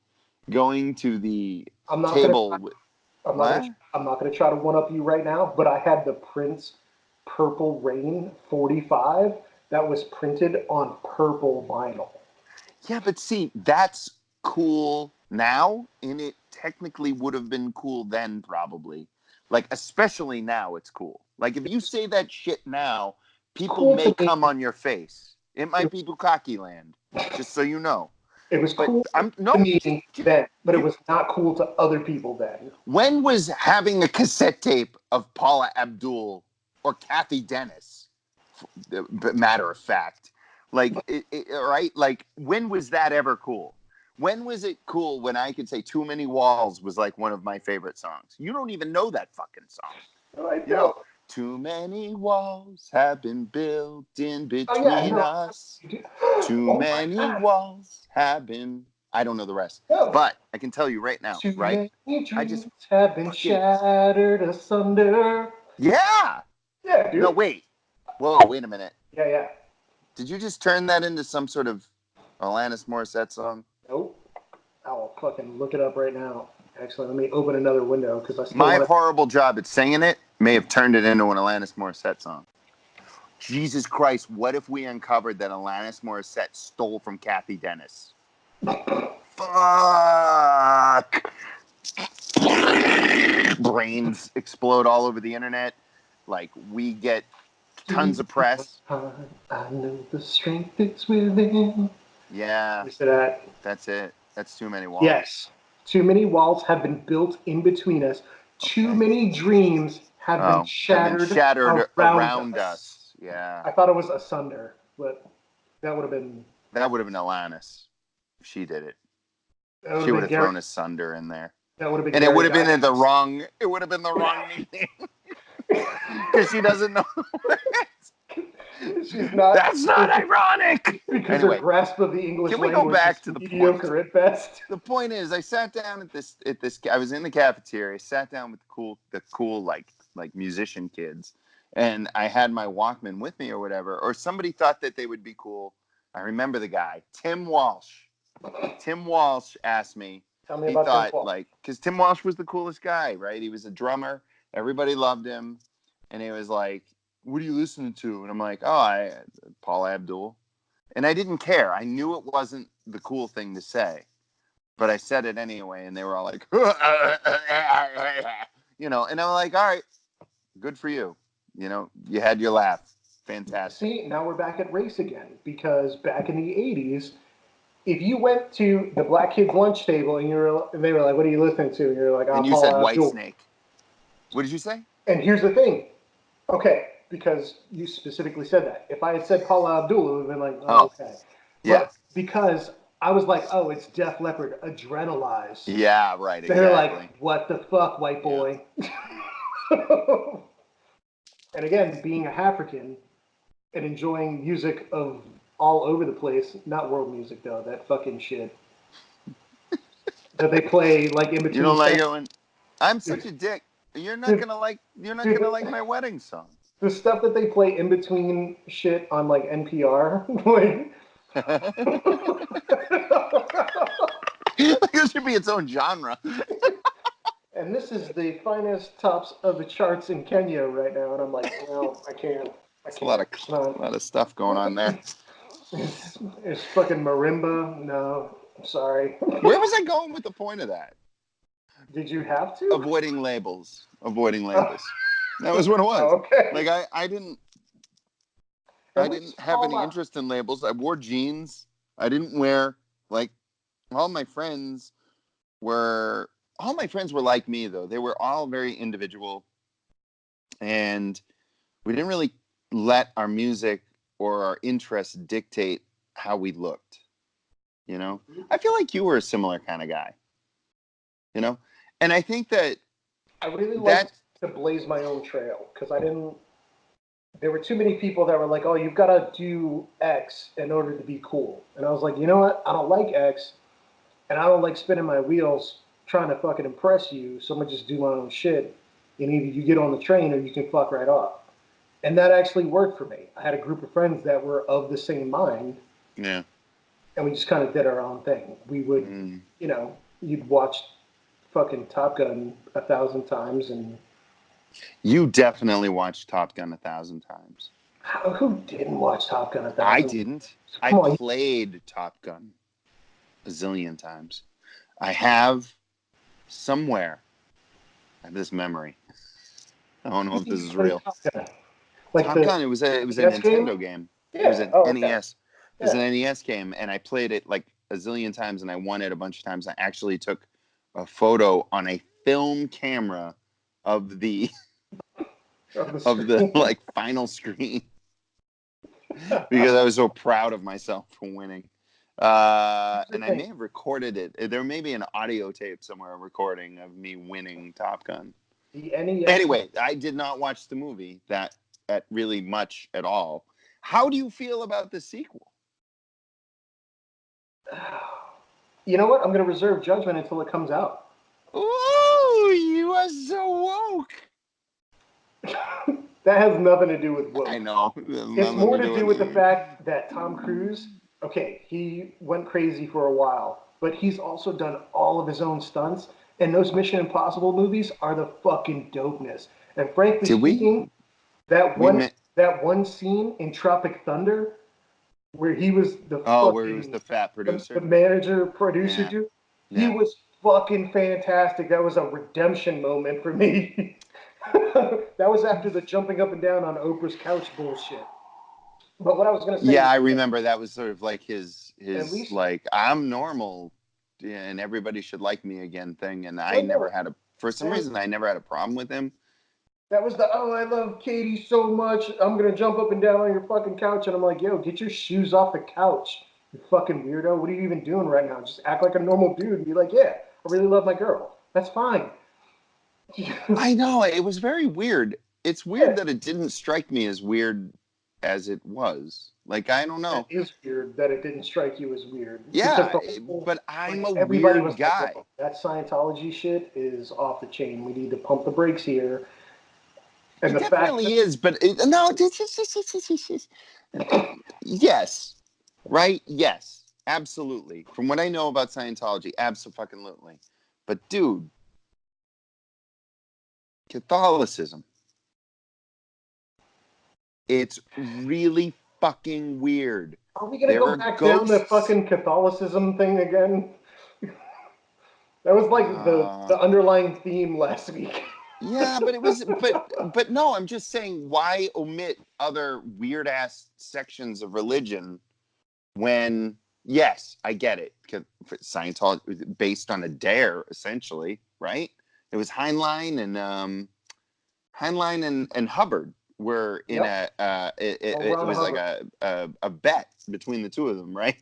going to the table. What? I'm not gonna try to one up you right now, but I had the Prince Purple Rain 45 that was printed on purple vinyl. Yeah, but see, that's cool now, and it technically would have been cool then, probably. Like, especially now, it's cool. Like, if you say that shit now, people Cool may to me. come on your face. It might be Bukkake land, just so you know. It was But cool I'm to no. me then, but it was not cool to other people then. When was having a cassette tape of Paula Abdul or Kathy Dennis, matter of fact, like, right? Like, when was that ever cool? When was it cool when I could say Too Many Walls was like one of my favorite songs? You don't even know that fucking song. I You know, too many walls have been built in between us. Too many walls have been. I don't know the rest, but I can tell you right now, Too right? many dreams have been shattered asunder. Yeah. Yeah, dude. No, wait. Whoa, wait a minute. Yeah. Did you just turn that into some sort of Alanis Morissette song? Nope. I'll fucking look it up right now. Actually, let me open another window because I still My want to. horrible job at singing it may have turned it into an Alanis Morissette song. Jesus Christ, what if we uncovered that Alanis Morissette stole from Kathy Dennis? Fuck! Brains explode all over the internet. Like, we get tons of press. I know the strength is within. Yeah. Listen to that. That's it. That's too many walls. Yes. Too many walls have been built in between us. Too many dreams have been shattered around us. Yeah. I thought it was asunder, but that would have been. That would have been Alanis. If she did it. She would have thrown asunder in there. That would have been. And it would have been the wrong. It would have been the wrong meaning. Because she doesn't know. She's not. That's not ironic. Because anyway, her grasp of the English can we language go back is to the mediocre point? at best. The point is, I sat down at this. I was in the cafeteria. I sat down with the cool like musician kids, and I had my Walkman with me or whatever. Or somebody thought that they would be cool. I remember the guy, Tim Walsh. Tim Walsh asked me. Tell me about Tim Walsh. Like, because Tim Walsh was the coolest guy, right? He was a drummer. Everybody loved him, and he was like, "What are you listening to?" And I'm like, "Oh, Paula Abdul." And I didn't care. I knew it wasn't the cool thing to say, but I said it anyway, and they were all like, you know. And I'm like, "All right, good for you. You know, you had your laugh. Fantastic." See, now we're back at race again, because back in the 80s, if you went to the black kids' lunch table and they were like, "What are you listening to?" And you're like, and you said Whitesnake. What did you say? And here's the thing. Okay, because you specifically said that. If I had said Paula Abdul, it would have been like, oh, okay. Yeah. But because I was like, oh, it's Def Leppard, Adrenalize. Yeah, right, exactly. They're like, what the fuck, white boy? Yeah. And again, being a African and enjoying music of all over the place, not world music though, that fucking shit. That they play like in between. You don't like it when I'm such a dick. You're not gonna like my wedding song. The stuff that they play in between shit on like NPR, like it should be its own genre. And this is the finest tops of the charts in Kenya right now, and I'm like, well, I can't. A lot of stuff going on there. It's fucking marimba. No, I'm sorry. Where was I going with the point of that? Did you have to? Avoiding labels. That was what it was. Oh, okay. Like I didn't have any interest in labels. I wore jeans. I didn't wear like all my friends were like me though. They were all very individual, and we didn't really let our music or our interests dictate how we looked. You know, I feel like you were a similar kind of guy. You know, and I think that I really liked to blaze my own trail because I didn't. There were too many people that were like, "Oh, you've got to do X in order to be cool," and I was like, you know what? I don't like X, and I don't like spinning my wheels trying to fucking impress you. So I'm gonna just do my own shit, and either you get on the train or you can fuck right off. And that actually worked for me. I had a group of friends that were of the same mind. Yeah. And we just kind of did our own thing. We would, you know, you'd watch fucking Top Gun 1,000 times, and you definitely watched Top Gun 1,000 times. Who didn't watch Top Gun 1,000? I didn't. I played Top Gun a zillion times. I have somewhere. I have this memory. I don't know if this is real. Top Gun? Like Top Gun. It was a Nintendo game. Yeah. It was an NES. Okay. It was an NES game, and I played it like a zillion times, and I won it a bunch of times. I actually took a photo on a film camera of the like final screen because I was so proud of myself for winning. And I may have recorded it. There may be an audio tape somewhere, a recording of me winning Top Gun. The NES. Anyway, I did not watch the movie that really much at all. How do you feel about the sequel? You know what? I'm going to reserve judgment until it comes out. Ooh, you are so woke. That has nothing to do with woke. I know. It's more to do with the fact that Tom Cruise, okay, he went crazy for a while, but he's also done all of his own stunts, and those Mission Impossible movies are the fucking dopeness. And frankly speaking, that one scene in Tropic Thunder where he was where he was the fat producer, the producer dude, he was fucking fantastic. That was a redemption moment for me. That was after the jumping up and down on Oprah's couch bullshit. But what I was going to say... Yeah, I remember that was sort of like his like, I'm normal and everybody should like me again thing. And I never had for some reason, I never had a problem with him. That was I love Katie so much. I'm going to jump up and down on your fucking couch. And I'm like, yo, get your shoes off the couch, you fucking weirdo. What are you even doing right now? Just act like a normal dude and be like, yeah, I really love my girl. That's fine. I know. It was very weird. It's weird that it didn't strike me as weird as it was. Like, I don't know. It is weird that it didn't strike you as weird. Yeah, but I'm a weird guy. Like, that Scientology shit is off the chain. We need to pump the brakes here. And it definitely is, but no. Yes, right? Yes, absolutely. From what I know about Scientology, absolutely. But dude, Catholicism, it's really fucking weird. Are we gonna go back down the fucking Catholicism thing again? That was like the underlying theme last week. Yeah, but it was, but no, I'm just saying, why omit other weird ass sections of religion when, yes, I get it. Scientology was based on a dare, essentially, right? It was Heinlein and Hubbard were in it was like a bet between the two of them, right?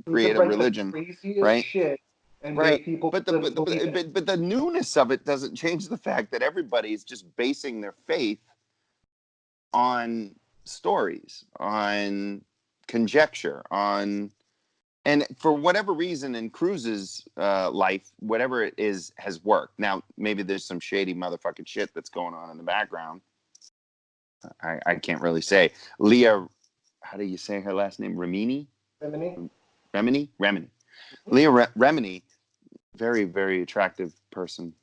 Create a religion, right? Shit. And right, people but the newness of it doesn't change the fact that everybody's just basing their faith on stories, on conjecture, and for whatever reason in Cruise's life, whatever it is has worked. Now maybe there's some shady motherfucking shit that's going on in the background. I can't really say. Leah, how do you say her last name? Remini. Leah Remini. Very, very attractive person.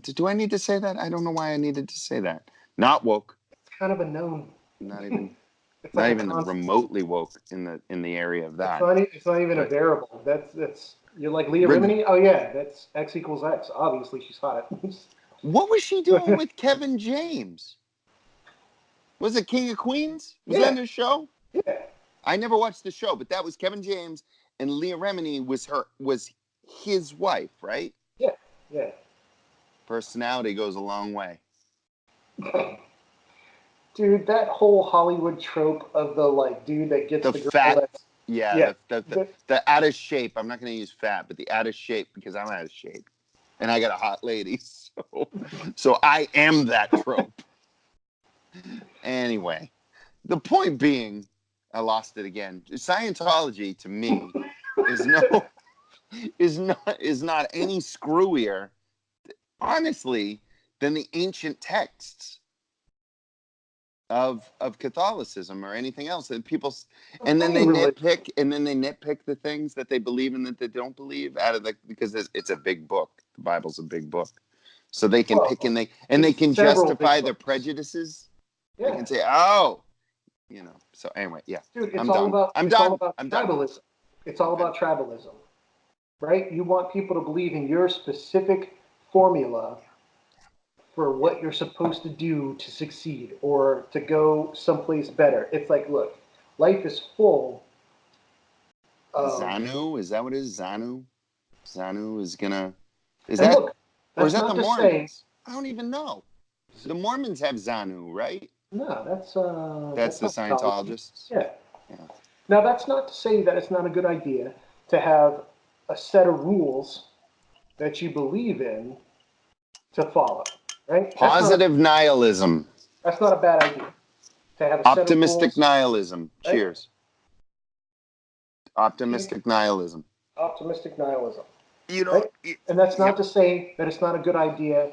Do I need to say that? I don't know why I needed to say that. Not woke. It's kind of a known. Not even remotely woke in the area of that. It's not even a variable. That's you're like Leah Remini? Oh yeah, that's X equals X. Obviously she's hot. What was she doing with Kevin James? Was it King of Queens? Was that their show? Yeah. I never watched the show, but that was Kevin James, and Leah Remini was his wife, right? Yeah. Personality goes a long way. Dude, that whole Hollywood trope of the dude that gets the girl fat, the out of shape. I'm not going to use fat, but the out of shape because I'm out of shape, and I got a hot lady, so I am that trope. Anyway, the point being, I lost it again. Scientology to me is not any screwier, honestly, than the ancient texts of Catholicism or anything else that people, and then they nitpick the things that they believe in that they don't believe because it's a big book. The Bible's a big book, so they can pick and they can justify their prejudices. Yeah. They can say, "Oh, you know." So anyway, yeah. Dude, it's all about tribalism. It's all about tribalism, right? You want people to believe in your specific formula for what you're supposed to do to succeed or to go someplace better. It's like, look, life is full of... Xanu? Is that what it is? Xanu? Xanu is gonna... Is and that... Look, or is that the Mormons? I don't even know. The Mormons have Xanu, right? No, that's the Scientologists? Yeah. Now, that's not to say that it's not a good idea to have a set of rules that you believe in to follow, right? Positive nihilism. That's not a bad idea. To have a optimistic set of rules, nihilism. Right? Cheers. Optimistic nihilism. Optimistic nihilism. You know, right? And that's not to say that it's not a good idea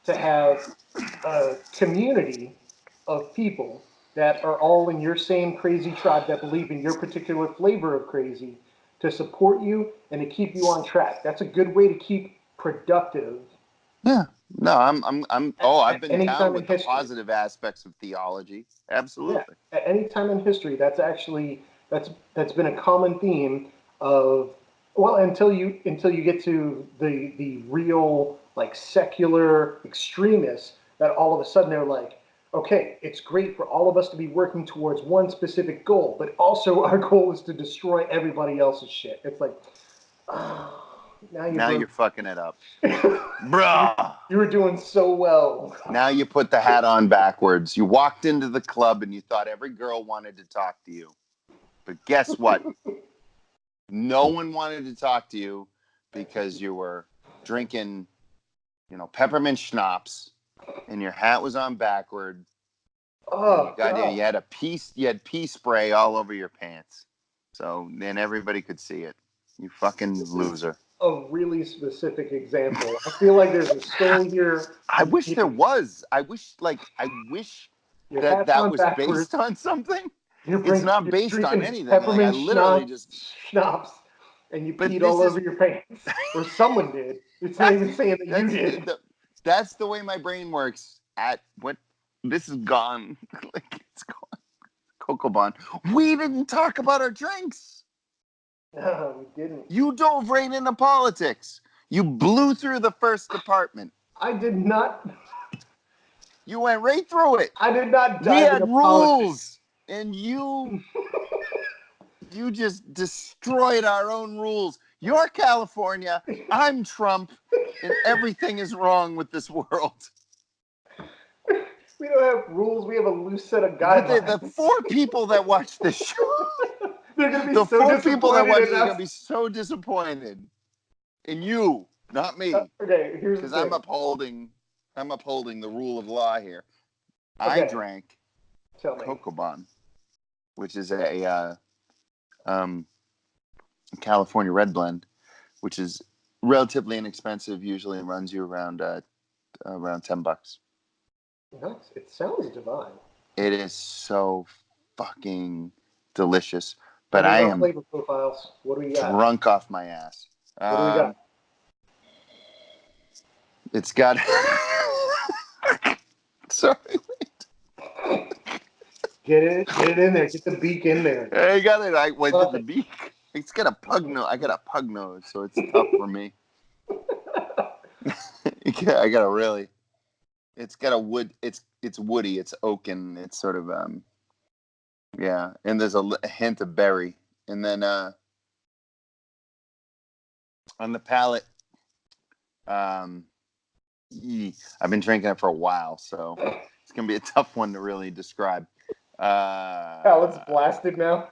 to have a community of people that are all in your same crazy tribe that believe in your particular flavor of crazy to support you and to keep you on track. That's a good way to keep productive. Yeah. No, I've been down with the positive aspects of theology. Absolutely. Yeah. At any time in history, that's been a common theme of, well, until you get to the real like secular extremists that all of a sudden they're like, okay, it's great for all of us to be working towards one specific goal, but also our goal is to destroy everybody else's shit. It's like, now you're fucking it up. Bruh. You were doing so well. Now you put the hat on backwards. You walked into the club and you thought every girl wanted to talk to you. But guess what? No one wanted to talk to you because you were drinking, peppermint schnapps and your hat was on backward. Oh, you had pea spray all over your pants. So then everybody could see it. You fucking loser. A really specific example. I feel like there's a story here. I wish there was. I wish that was based on something. It's not based on anything. Peppermint I literally schnapps, and you peed all over your pants, or someone did. It's not even saying that you did. That's the way my brain works. This is gone. It's gone. Cocoa Bond. We didn't talk about our drinks. No, we didn't. You dove right into politics. You blew through the first department. I did not. You went right through it. I did not dive We had into rules, politics. And you just destroyed our own rules. You're California. I'm Trump, and everything is wrong with this world. We don't have rules. We have a loose set of guidelines. The 4 people that watch this show. They're going to be so disappointed. The 4 people that watch it are going to be so disappointed in you, not me. Okay, here's the thing. Because I'm upholding the rule of law here. Okay. I drank Cocoa Bond, which is a California red blend, which is relatively inexpensive. Usually, it runs you around $10. Nice. It sounds divine. It is so fucking delicious. But I am flavor profiles. What do we got? Drunk off my ass. What do we got? It's got. Sorry. Wait. Get it in there. Get the beak in there. I got it. I went to the beak. It's got a pug nose. I got a pug nose, so it's tough for me. I got a really. It's got a wood. It's woody. It's oaken. It's sort of yeah. And there's a hint of berry, and then on the palate, I've been drinking it for a while, so it's gonna be a tough one to really describe. Palate's blasted now.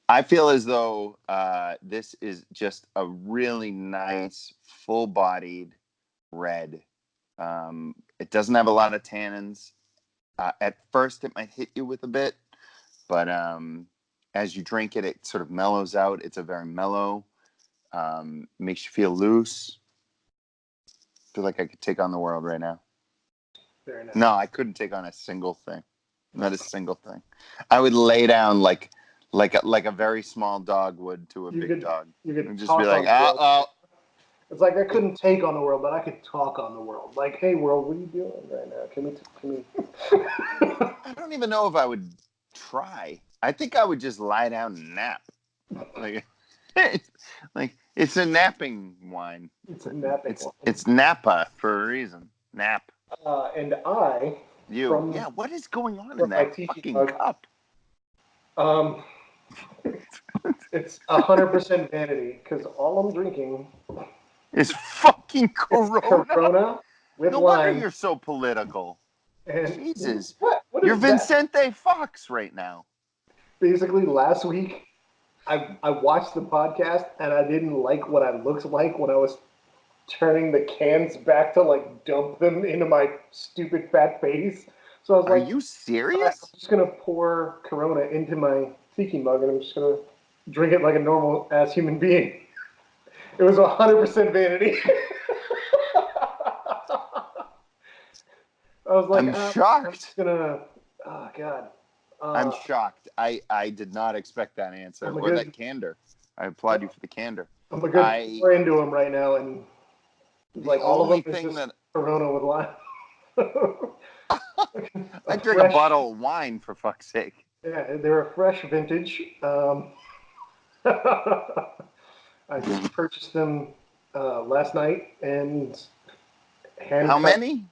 I feel as though this is just a really nice, full-bodied red. It doesn't have a lot of tannins. At first, it might hit you with a bit, but as you drink it, it sort of mellows out. It's a very mellow, makes you feel loose. I feel like I could take on the world right now. Very nice. No, I couldn't take on a single thing. Not a single thing. I would lay down like a very small dog would to a big dog. You could just be like, oh, It's like I couldn't take on the world, but I could talk on the world. Like, hey, world, what are you doing right now? Can we? I don't even know if I would try. I think I would just lie down and nap. Like, it's a napping wine. It's a napping wine. It's Napa for a reason. Nap. And I. What is going on in that fucking cup? It's 100% vanity because all I'm drinking is fucking Corona. Corona with no lime. Wonder you're so political. And Jesus, what you're Vicente Fox right now. Basically, last week I watched the podcast and I didn't like what I looked like when I was turning the cans back to like dump them into my stupid fat face. So I was like, "Are you serious?" I'm just gonna pour Corona into my tiki mug and I'm just gonna drink it like a normal ass human being. It was 100% vanity. I was like, I'm shocked. I'm just gonna. Oh God. I'm shocked. I did not expect that answer or that candor. I applaud you for the candor. I'm we're into them right now, and like all of them is just Corona with lime. I drink a bottle of wine for fuck's sake. Yeah, they're a fresh vintage. I just purchased them last night and how many?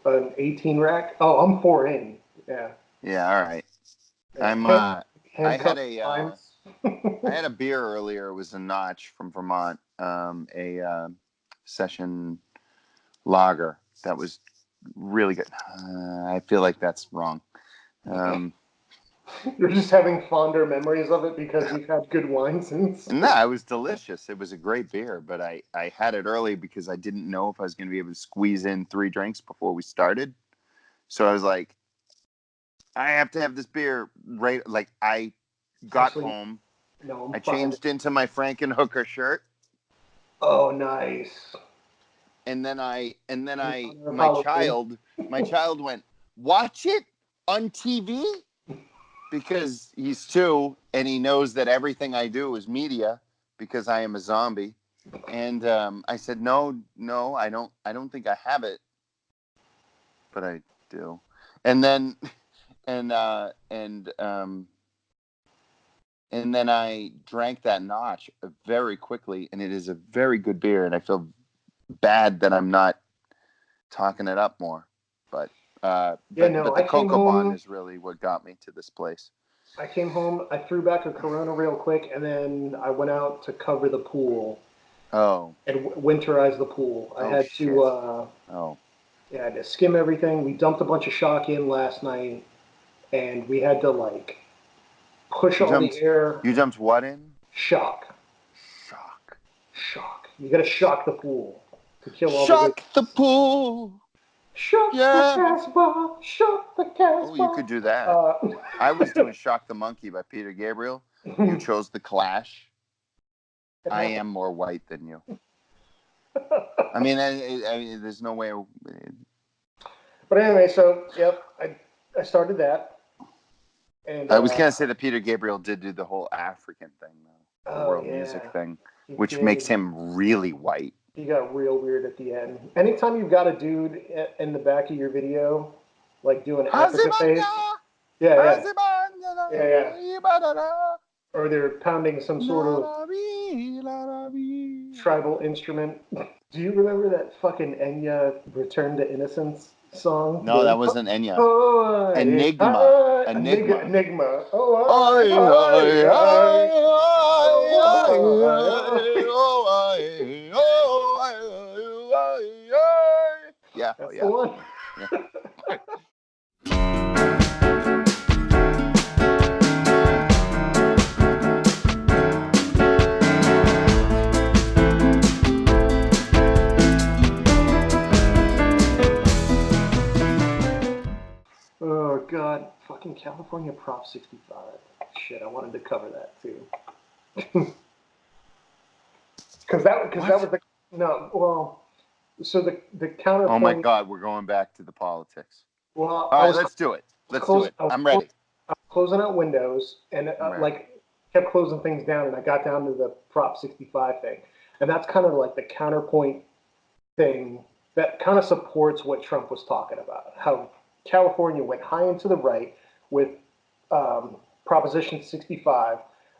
An 18 rack. Oh, I'm 4 in. Yeah. Yeah. All right. I had a beer earlier. It was a Notch from Vermont. A session lager that was really good. I feel like that's wrong. You're just having fonder memories of it because you've had good wine since? No, it was delicious. It was a great beer, but I had it early because I didn't know if I was going to be able to squeeze in 3 drinks before we started. So I was like, I have to have this beer right. Like I got home. No, I changed into my Frankenhooker shirt. Oh, nice. And then my child went, watch it on TV? Because he's 2 and he knows that everything I do is media because I am a zombie. And I said, no, I don't think I have it, but I do. And then and then I drank that Notch very quickly, and it is a very good beer. And I feel bad that I'm not talking it up more, but the Cocoa Bond is really what got me to this place. I came home, I threw back a Corona real quick, and then I went out to cover the pool. Oh. And winterize the pool. I had to. Yeah, I had to skim everything. We dumped a bunch of shock in last night, and we had to like push all the air. You dumped what in? Shock. You got to shock the pool to kill all the pool. Shock the Casbah, shock the Casbah. Oh, you could do that. I was doing Shock the Monkey by Peter Gabriel. You chose The Clash. I am more white than you. I mean, there's no way. But anyway, so, yep, I started that. And I was going to say that Peter Gabriel did do the whole African thing, though. The world music thing, which makes him really white. He got real weird at the end. Anytime you've got a dude in the back of your video, like doing Africa face. Yeah. Or they're pounding some sort of tribal instrument. Do you remember that fucking Enya Return to Innocence song? No, that wasn't Enya. Enigma. Yeah. That's the one. Yeah. Oh God, fucking California Prop 65. Shit, I wanted to cover that too. Because that was the so the counterpoint. Oh my God, we're going back to the politics. Well, all right, let's do it. I'm ready. I was closing out windows and kept closing things down, and I got down to the Prop 65 thing, And that's kind of like the counterpoint thing that kind of supports what Trump was talking about, how California went high and to the right with Proposition 65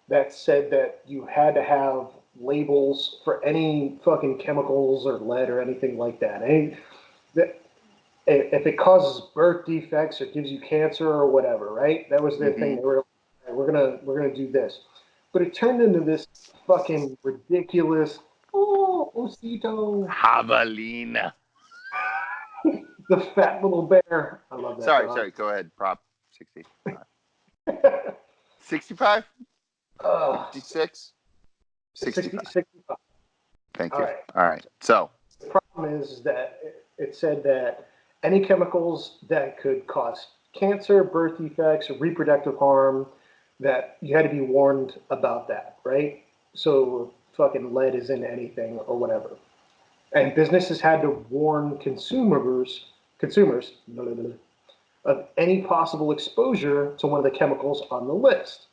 that said that you had to have labels for any fucking chemicals or lead or anything like that. If it causes birth defects or gives you cancer or whatever, right? That was their thing. They were like, we're gonna do this, but it turned into this fucking ridiculous. Oh, Osito. Javelina. The fat little bear. I love that. Sorry. Go ahead. Prop 65. 65? 56? 65. Thank you. All right. So the problem is that it said that any chemicals that could cause cancer, birth defects, or reproductive harm, that you had to be warned about that, right? So fucking lead is in anything or whatever. And businesses had to warn consumers of any possible exposure to one of the chemicals on the list.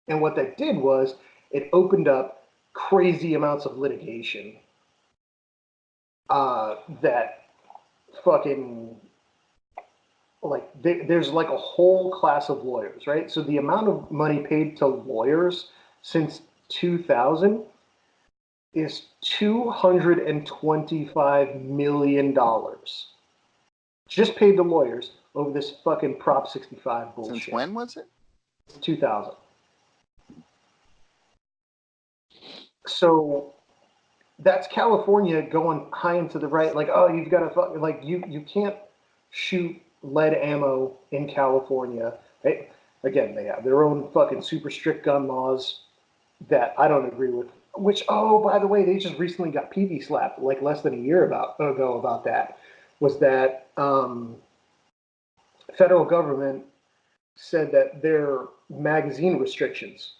And what that did was it opened up crazy amounts of litigation that fucking, like, there's like a whole class of lawyers, right? So the amount of money paid to lawyers since 2000 is $225 million. Just paid to lawyers over this fucking Prop 65 bullshit. Since when was it? 2000. So that's California going high and to the right. Like, oh, you've got to fucking, like, you can't shoot lead ammo in California. Right? Again, they have their own fucking super strict gun laws that I don't agree with. Which, oh, by the way, they just recently got PV slapped like less than a year ago about that. Was that federal government said that their magazine restrictions,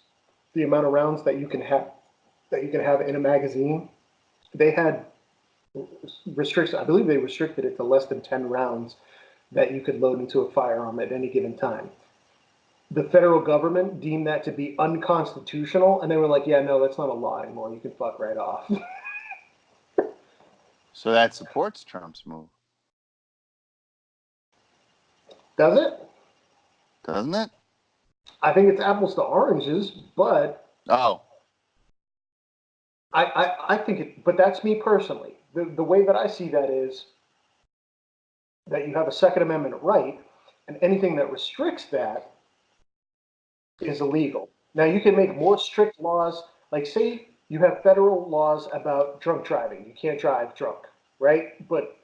the amount of rounds that you can have in a magazine, they had restrictions. I believe they restricted it to less than 10 rounds that you could load into a firearm at any given time. The federal government deemed that to be unconstitutional, and they were like, yeah, no, that's not a law anymore. You can fuck right off. So that supports Trump's move. Does it? Doesn't it? I think it's apples to oranges, but oh, I think it. But that's me personally. The way that I see that is that you have a Second Amendment right, and anything that restricts that is illegal. Now you can make more strict laws. Like, say you have federal laws about drunk driving. You can't drive drunk, right? But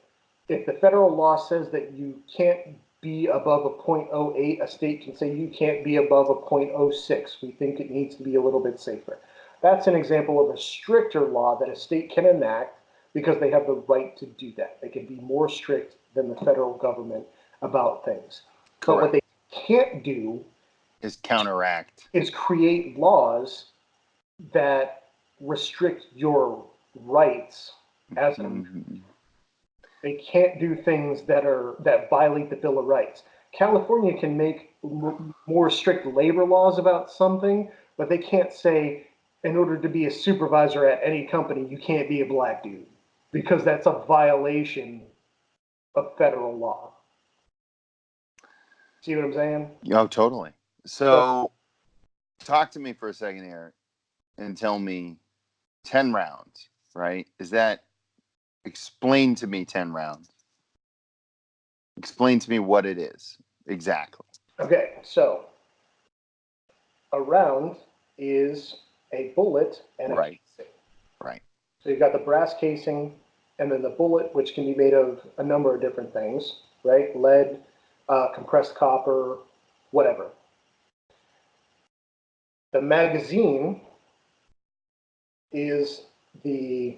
if the federal law says that you can't be above a 0.08, a state can say you can't be above a 0.06. We think it needs to be a little bit safer. That's an example of a stricter law that a state can enact because they have the right to do that. They can be more strict than the federal government about things. Correct. But what they can't do is counteract, is create laws that restrict your rights as an They can't do things that violate the Bill of Rights. California can make more strict labor laws about something, but they can't say, in order to be a supervisor at any company, you can't be a black dude, because that's a violation of federal law. See what I'm saying? Oh, totally. So talk to me for a second here and tell me 10 rounds, right? Explain to me 10 rounds. Explain to me what it is exactly. Okay, so a round is a bullet and a casing. Right. So you've got the brass casing and then the bullet, which can be made of a number of different things, right? Lead, compressed copper, whatever. The magazine is the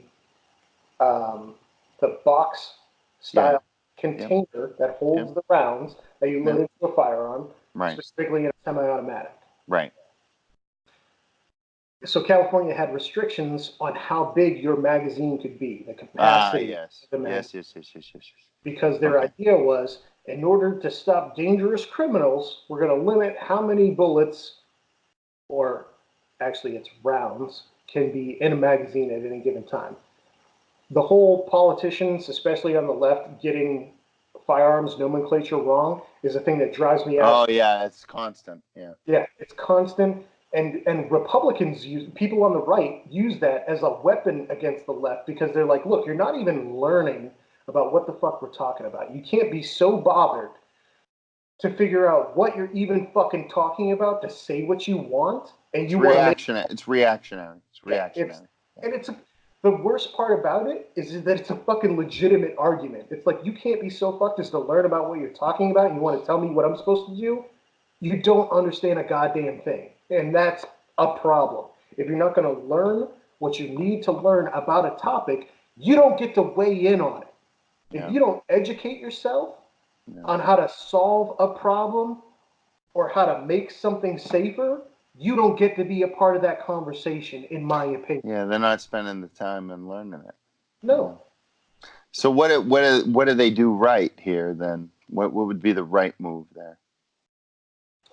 box style container that holds the rounds that you load into a firearm, specifically in a semi-automatic. Right. So California had restrictions on how big your magazine could be, the capacity of the magazine. Yes. Because their idea was, in order to stop dangerous criminals, we're going to limit how many bullets, or actually it's rounds, can be in a magazine at any given time. The whole politicians, especially on the left, getting firearms nomenclature wrong is a thing that drives me out. Oh yeah, it's constant. Yeah. Yeah, it's constant. And Republicans use, people on the right use that as a weapon against the left because they're like, look, you're not even learning about what the fuck we're talking about. You can't be so bothered to figure out what you're even fucking talking about to say what you want, and you want to make it's reactionary. It's reactionary. And it's the worst part about it is that it's a fucking legitimate argument. It's like you can't be so fucked as to learn about what you're talking about. And you want to tell me what I'm supposed to do? You don't understand a goddamn thing, and that's a problem. If you're not going to learn what you need to learn about a topic, you don't get to weigh in on it. If you don't educate yourself on how to solve a problem or how to make something safer, you don't get to be a part of that conversation, in my opinion. Yeah, they're not spending the time and learning it. No. So what do they do right here then? What would be the right move there?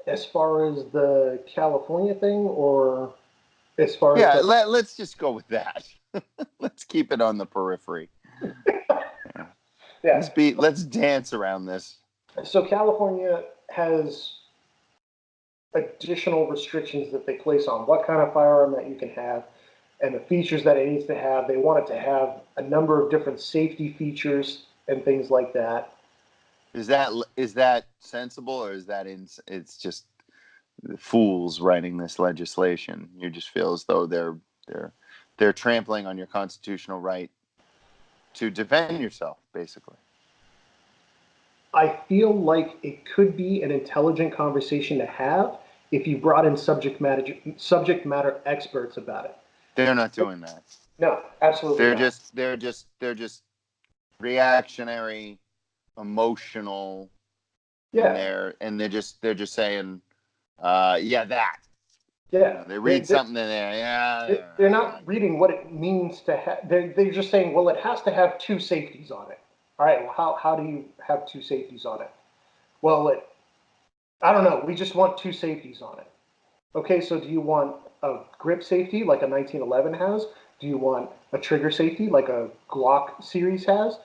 As far as the California thing, or as far as let's just go with that. Let's keep it on the periphery. Yeah. Let's dance around this. So California has additional restrictions that they place on what kind of firearm that you can have and the features that it needs to have. They want it to have a number of different safety features and things like that. Is that sensible, or is that it's just the fools writing this legislation? You just feel as though they're trampling on your constitutional right to defend yourself, basically. I feel like it could be an intelligent conversation to have if you brought in subject matter experts about it. They're not doing that. No, absolutely not. They're just reactionary, emotional. Yeah. And they're just saying, that. Yeah. They read something in there. Yeah. They're not reading what it means to have. They're just saying, well, it has to have two safeties on it. All right. Well, how do you have two safeties on it? Well, I don't know. We just want two safeties on it. Okay. So do you want a grip safety like a 1911 has? Do you want a trigger safety like a Glock series has?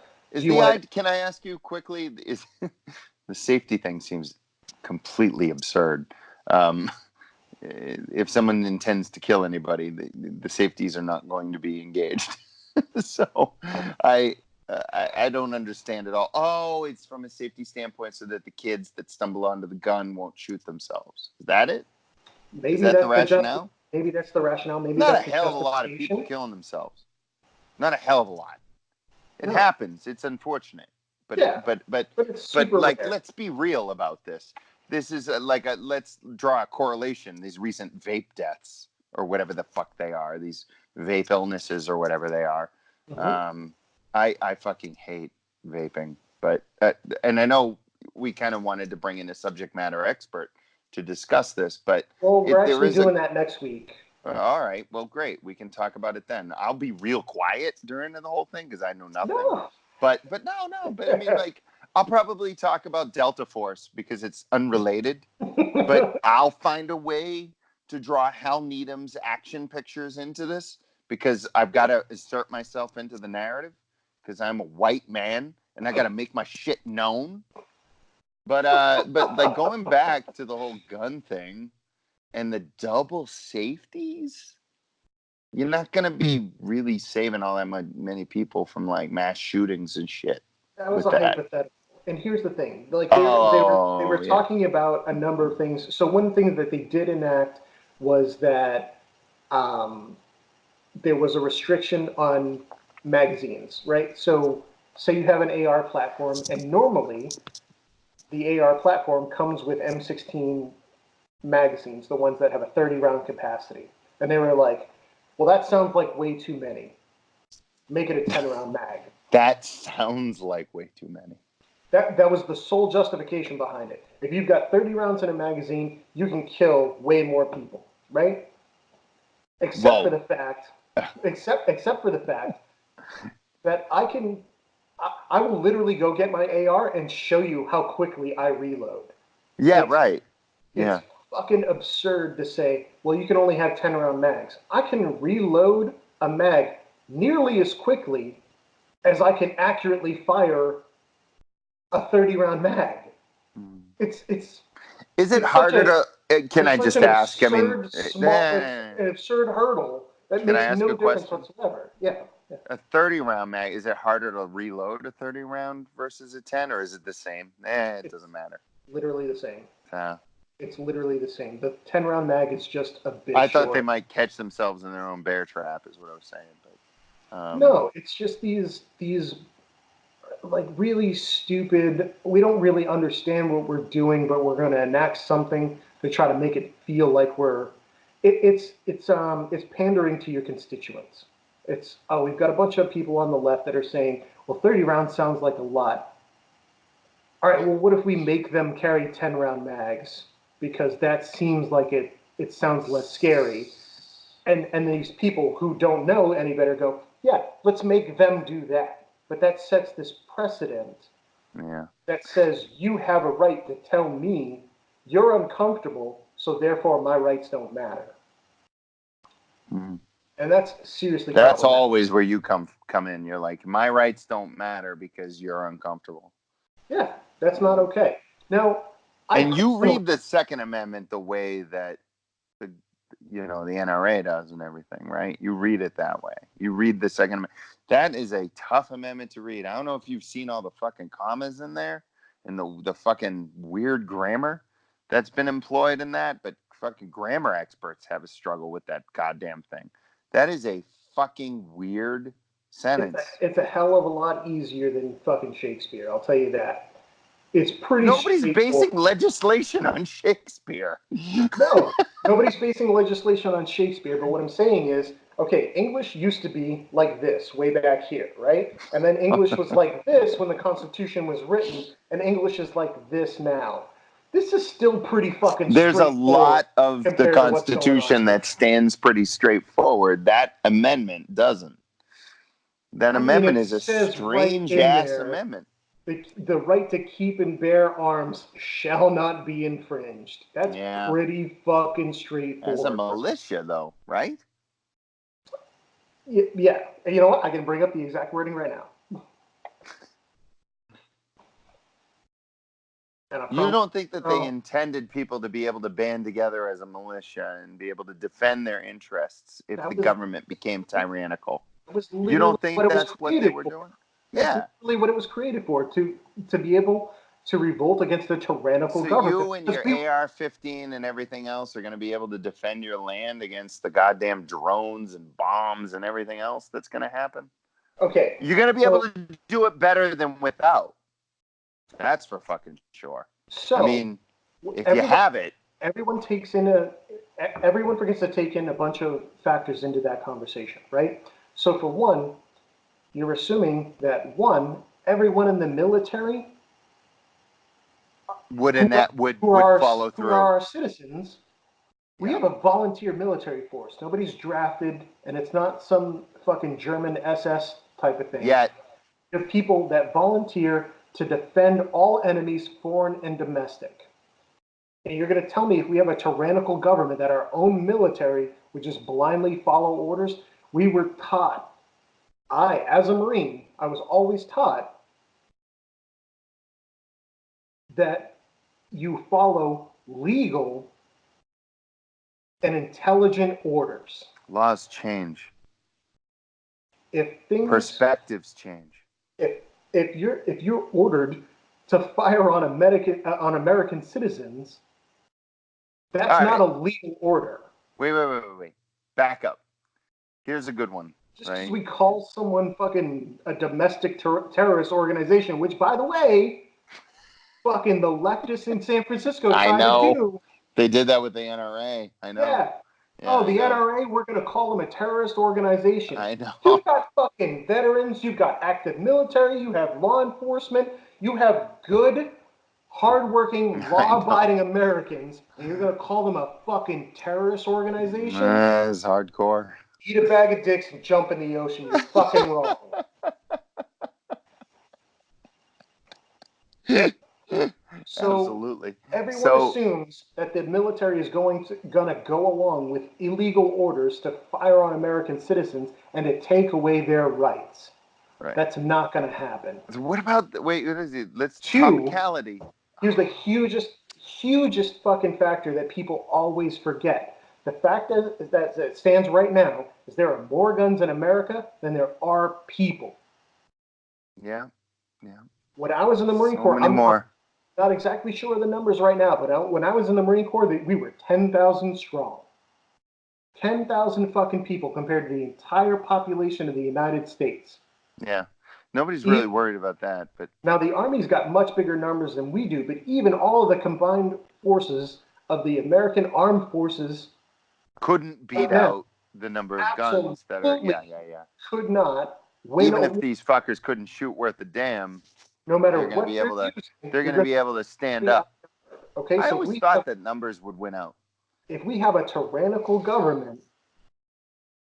Can I ask you quickly? Is the safety thing seems completely absurd. If someone intends to kill anybody, the safeties are not going to be engaged. So I don't understand at all. Oh, it's from a safety standpoint so that the kids that stumble onto the gun won't shoot themselves. Is that it? Maybe is that the rationale? Maybe that's the rationale. Maybe not that's a hell of a lot of people killing themselves. Not a hell of a lot. It happens. It's unfortunate. But like, let's be real about this. This is let's draw a correlation. These recent vape deaths, or whatever the fuck they are, these vape illnesses or whatever they are. Mm-hmm. I fucking hate vaping, but and I know we kind of wanted to bring in a subject matter expert to discuss this, but we're actually doing that next week. All right, well, great. We can talk about it then. I'll be real quiet during the whole thing because I know nothing. No. But I mean, like, I'll probably talk about Delta Force because it's unrelated. But I'll find a way to draw Hal Needham's action pictures into this because I've got to insert myself into the narrative because I'm a white man and I got to make my shit known. But like going back to the whole gun thing and the double safeties, you're not going to be really saving all that many people from like mass shootings and shit. That was a hypothetical. And here's the thing. Like they were talking about a number of things. So one thing that they did enact was that there was a restriction on magazines, right? So say you have an AR platform, and normally the AR platform comes with M16 magazines, the ones that have a 30-round capacity. And they were like, well, that sounds like way too many. Make it a 10-round mag. That sounds like way too many. That was the sole justification behind it. If you've got 30 rounds in a magazine, you can kill way more people, right? Except for the fact that I will literally go get my AR and show you how quickly I reload. Yeah, right. Yeah. It's fucking absurd to say, well, you can only have 10 round mags. I can reload a mag nearly as quickly as I can accurately fire a 30 round mag. It's Is it harder to? Can I just ask? I mean, an absurd hurdle that makes no difference whatsoever. Yeah. A 30 round mag, is it harder to reload a 30 round versus a 10, or is it the same? It doesn't matter. Literally the same. It's literally the same. The 10 round mag is just a bit I thought they might catch themselves in their own bear trap, is what I was saying. But no, it's just these like really stupid. We don't really understand what we're doing, but we're going to enact something to try to make it feel like we're. It's pandering to your constituents. We've got a bunch of people on the left that are saying, well, 30 rounds sounds like a lot. All right, well, what if we make them carry 10 round mags? Because that seems like it sounds less scary. And these people who don't know any better go, yeah, let's make them do that. But that sets this precedent that says you have a right to tell me you're uncomfortable, so therefore my rights don't matter. Mm-hmm. And that's seriously That's always where you come in. You're like, my rights don't matter because you're uncomfortable. Yeah, that's not okay. Now, you read the Second Amendment the way that the NRA does and everything, right? You read it that way. You read the Second Amendment. That is a tough amendment to read. I don't know if you've seen all the fucking commas in there and the fucking weird grammar that's been employed in that, but fucking grammar experts have a struggle with that goddamn thing. That is a fucking weird sentence. It's a hell of a lot easier than fucking Shakespeare, I'll tell you that. It's pretty Nobody's basing legislation on Shakespeare. No, nobody's basing legislation on Shakespeare, but what I'm saying is, okay, English used to be like this way back here, right? And then English was like this when the Constitution was written, and English is like this now. This is still pretty fucking There's a lot of the Constitution that stands pretty straightforward. That amendment doesn't. That amendment is a strange-ass amendment. The right to keep and bear arms shall not be infringed. That's pretty fucking straightforward. As a militia, though, right? Yeah. You know what? I can bring up the exact wording right now. You don't think that they intended people to be able to band together as a militia and be able to defend their interests if the government became tyrannical? You don't think that's what they were doing? That's literally what it was created for, to be able to revolt against a tyrannical government. So you and your AR-15 and everything else are going to be able to defend your land against the goddamn drones and bombs and everything else that's going to happen? Okay. You're going to be able to do it better than without. That's for fucking sure. So, I mean, if you have it. Everyone forgets to take in a bunch of factors into that conversation, right? So for one, you're assuming that everyone in the military would follow through. Who are our citizens. We have a volunteer military force. Nobody's drafted, and it's not some fucking German SS type of thing. Yet. You have people that volunteer to defend all enemies, foreign and domestic. And you're going to tell me if we have a tyrannical government that our own military would just blindly follow orders? We were taught. As a Marine, I was always taught that you follow legal and intelligent orders. Laws change. Perspectives change. If you're ordered to fire on American citizens, that's not a legal order. Wait. Back up. Here's a good one. Just because we call someone fucking a domestic terrorist organization, which, by the way, fucking the leftists in San Francisco tried to do. They did that with the NRA. I know. Yeah. The NRA, we're going to call them a terrorist organization. I know. You've got fucking veterans. You've got active military. You have law enforcement. You have good, hardworking, law-abiding Americans. And you're going to call them a fucking terrorist organization? That's hardcore. Eat a bag of dicks and jump in the ocean. You're fucking wrong. So absolutely. everyone assumes that the military is gonna go along with illegal orders to fire on American citizens and to take away their rights. Right. That's not going to happen. So what about what is it? Let's topicality. Here's the hugest fucking factor that people always forget. The fact that it stands right now is there are more guns in America than there are people. Yeah. When I was in the Marine Corps, I'm not exactly sure of the numbers right now, but when I was in the Marine Corps, we were 10,000 strong. 10,000 fucking people compared to the entire population of the United States. Yeah. Nobody's really worried about that. But now the Army's got much bigger numbers than we do, but even all of the combined forces of the American Armed Forces couldn't beat out the number of guns that are could not win. Even if these fuckers couldn't shoot worth a damn, no matter they're what they're going to be able to stand up. Okay, I always thought that numbers would win out. If we have a tyrannical government,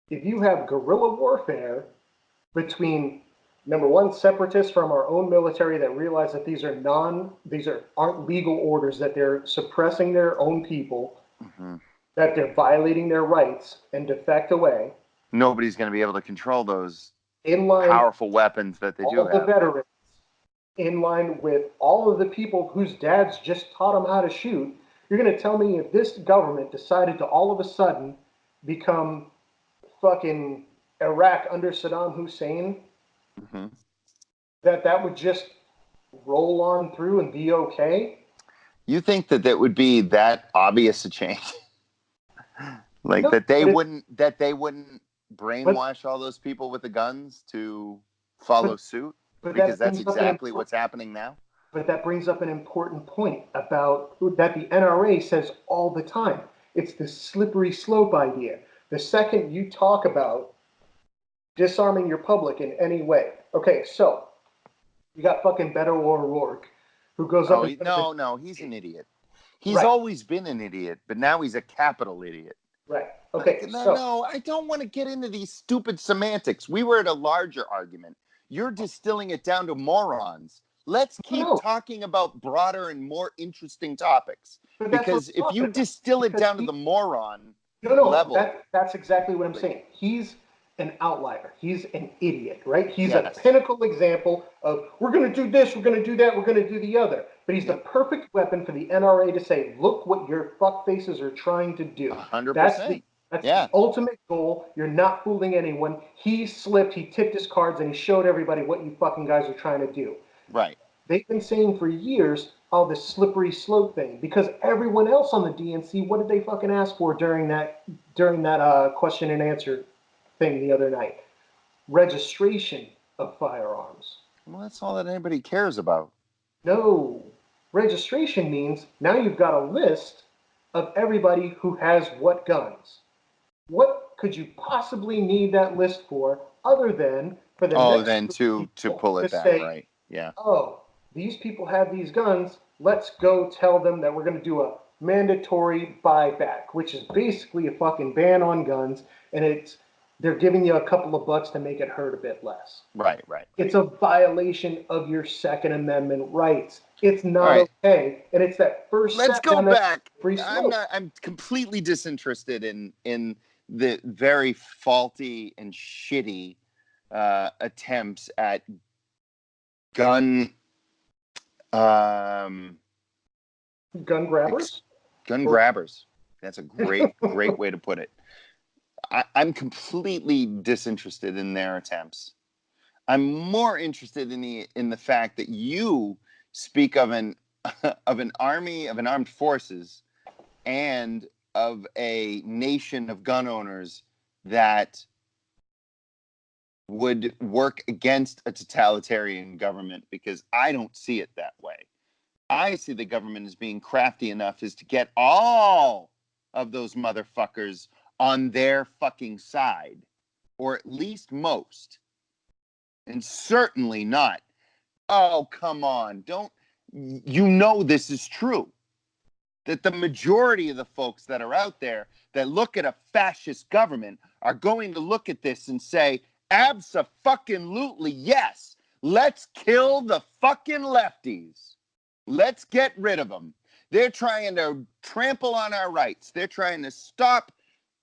if you have guerrilla warfare between, number one, separatists from our own military that realize that these aren't legal orders, that they're suppressing their own people, that they're violating their rights and defect away. Nobody's going to be able to control those powerful weapons that they do have. All the veterans, in line with all of the people whose dads just taught them how to shoot. You're going to tell me if this government decided to all of a sudden become fucking Iraq under Saddam Hussein, that would just roll on through and be okay? You think that would be that obvious a change? Like no, that they wouldn't brainwash all those people with the guns to follow suit? Because that's exactly what's happening now. But that brings up an important point about that the NRA says all the time. It's the slippery slope idea. The second you talk about disarming your public in any way. Okay, so you got fucking Beto O'Rourke, who goes up. No, he's an idiot. He's always been an idiot, but now he's a capital idiot. Right. Okay. No, I don't want to get into these stupid semantics. We were at a larger argument. You're distilling it down to morons. Let's keep talking about broader and more interesting topics. Because if you distill it down to the moron level... That's exactly what I'm saying. He's an outlier. He's an idiot, right? He's a pinnacle example of, we're going to do this, we're going to do that, we're going to do the other. But he's the perfect weapon for the NRA to say, look what your fuckfaces are trying to do. 100%. That's the ultimate goal. You're not fooling anyone. He slipped, he tipped his cards, and he showed everybody what you fucking guys are trying to do. Right. They've been saying for years, this slippery slope thing, because everyone else on the DNC, what did they fucking ask for during that question and answer thing the other night? Registration of firearms. Well, that's all that anybody cares about. No. Registration means now you've got a list of everybody who has what guns. What could you possibly need that list for other than for the to pull it back, right? Yeah. Oh, these people have these guns. Let's go tell them that we're going to do a mandatory buyback, which is basically a fucking ban on guns, and they're giving you a couple of bucks to make it hurt a bit less. Right. It's a violation of your Second Amendment rights. It's not okay, and it's that first. Let's go back. I'm completely disinterested in the very faulty and shitty attempts at gun grabbers. Gun grabbers. That's a great way to put it. I'm completely disinterested in their attempts. I'm more interested in the fact that you speak of an army, of an armed forces, and of a nation of gun owners that would work against a totalitarian government, because I don't see it that way. I see the government as being crafty enough as to get all of those motherfuckers on their fucking side, or at least most. And certainly not, oh, come on, this is true. That the majority of the folks that are out there that look at a fascist government are going to look at this and say, abso-fucking-lutely, yes, let's kill the fucking lefties. Let's get rid of them. They're trying to trample on our rights. They're trying to stop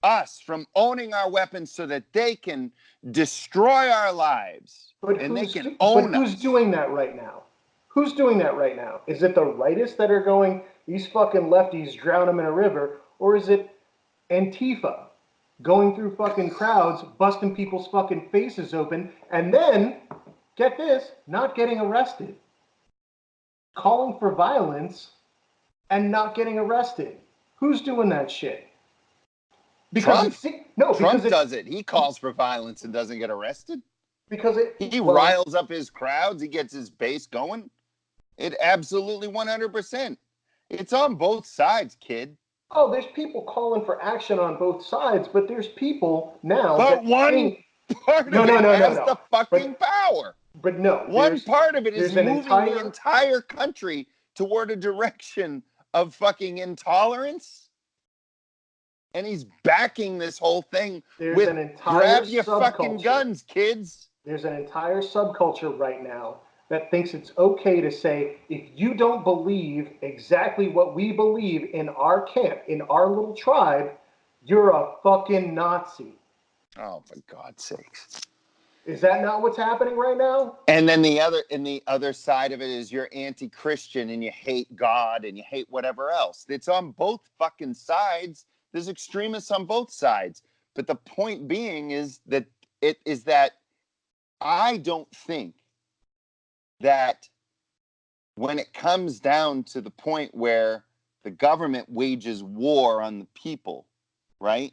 us from owning our weapons so that they can destroy our lives. And they can own us. But who's doing that right now? Who's doing that right now? Is it the rightists that are going, these fucking lefties, drown them in a river? Or is it Antifa going through fucking crowds, busting people's fucking faces open, and then, get this, not getting arrested? Calling for violence and not getting arrested. Who's doing that shit? Because Trump does it. He calls for violence and doesn't get arrested. Because he riles up his crowds. He gets his base going. It absolutely 100%. It's on both sides, kid. Oh, there's people calling for action on both sides, but there's people now. But one part of it has the fucking power. But no, one part of it is moving the entire country toward a direction of fucking intolerance. And he's backing this whole thing with grab your fucking guns, kids. There's an entire subculture right now that thinks it's okay to say, if you don't believe exactly what we believe in our camp, in our little tribe, you're a fucking Nazi. Oh, for God's sakes. Is that not what's happening right now? And then the other side of it is you're anti-Christian and you hate God and you hate whatever else. It's on both fucking sides. There's extremists on both sides. But the point being is that I don't think that when it comes down to the point where the government wages war on the people, right?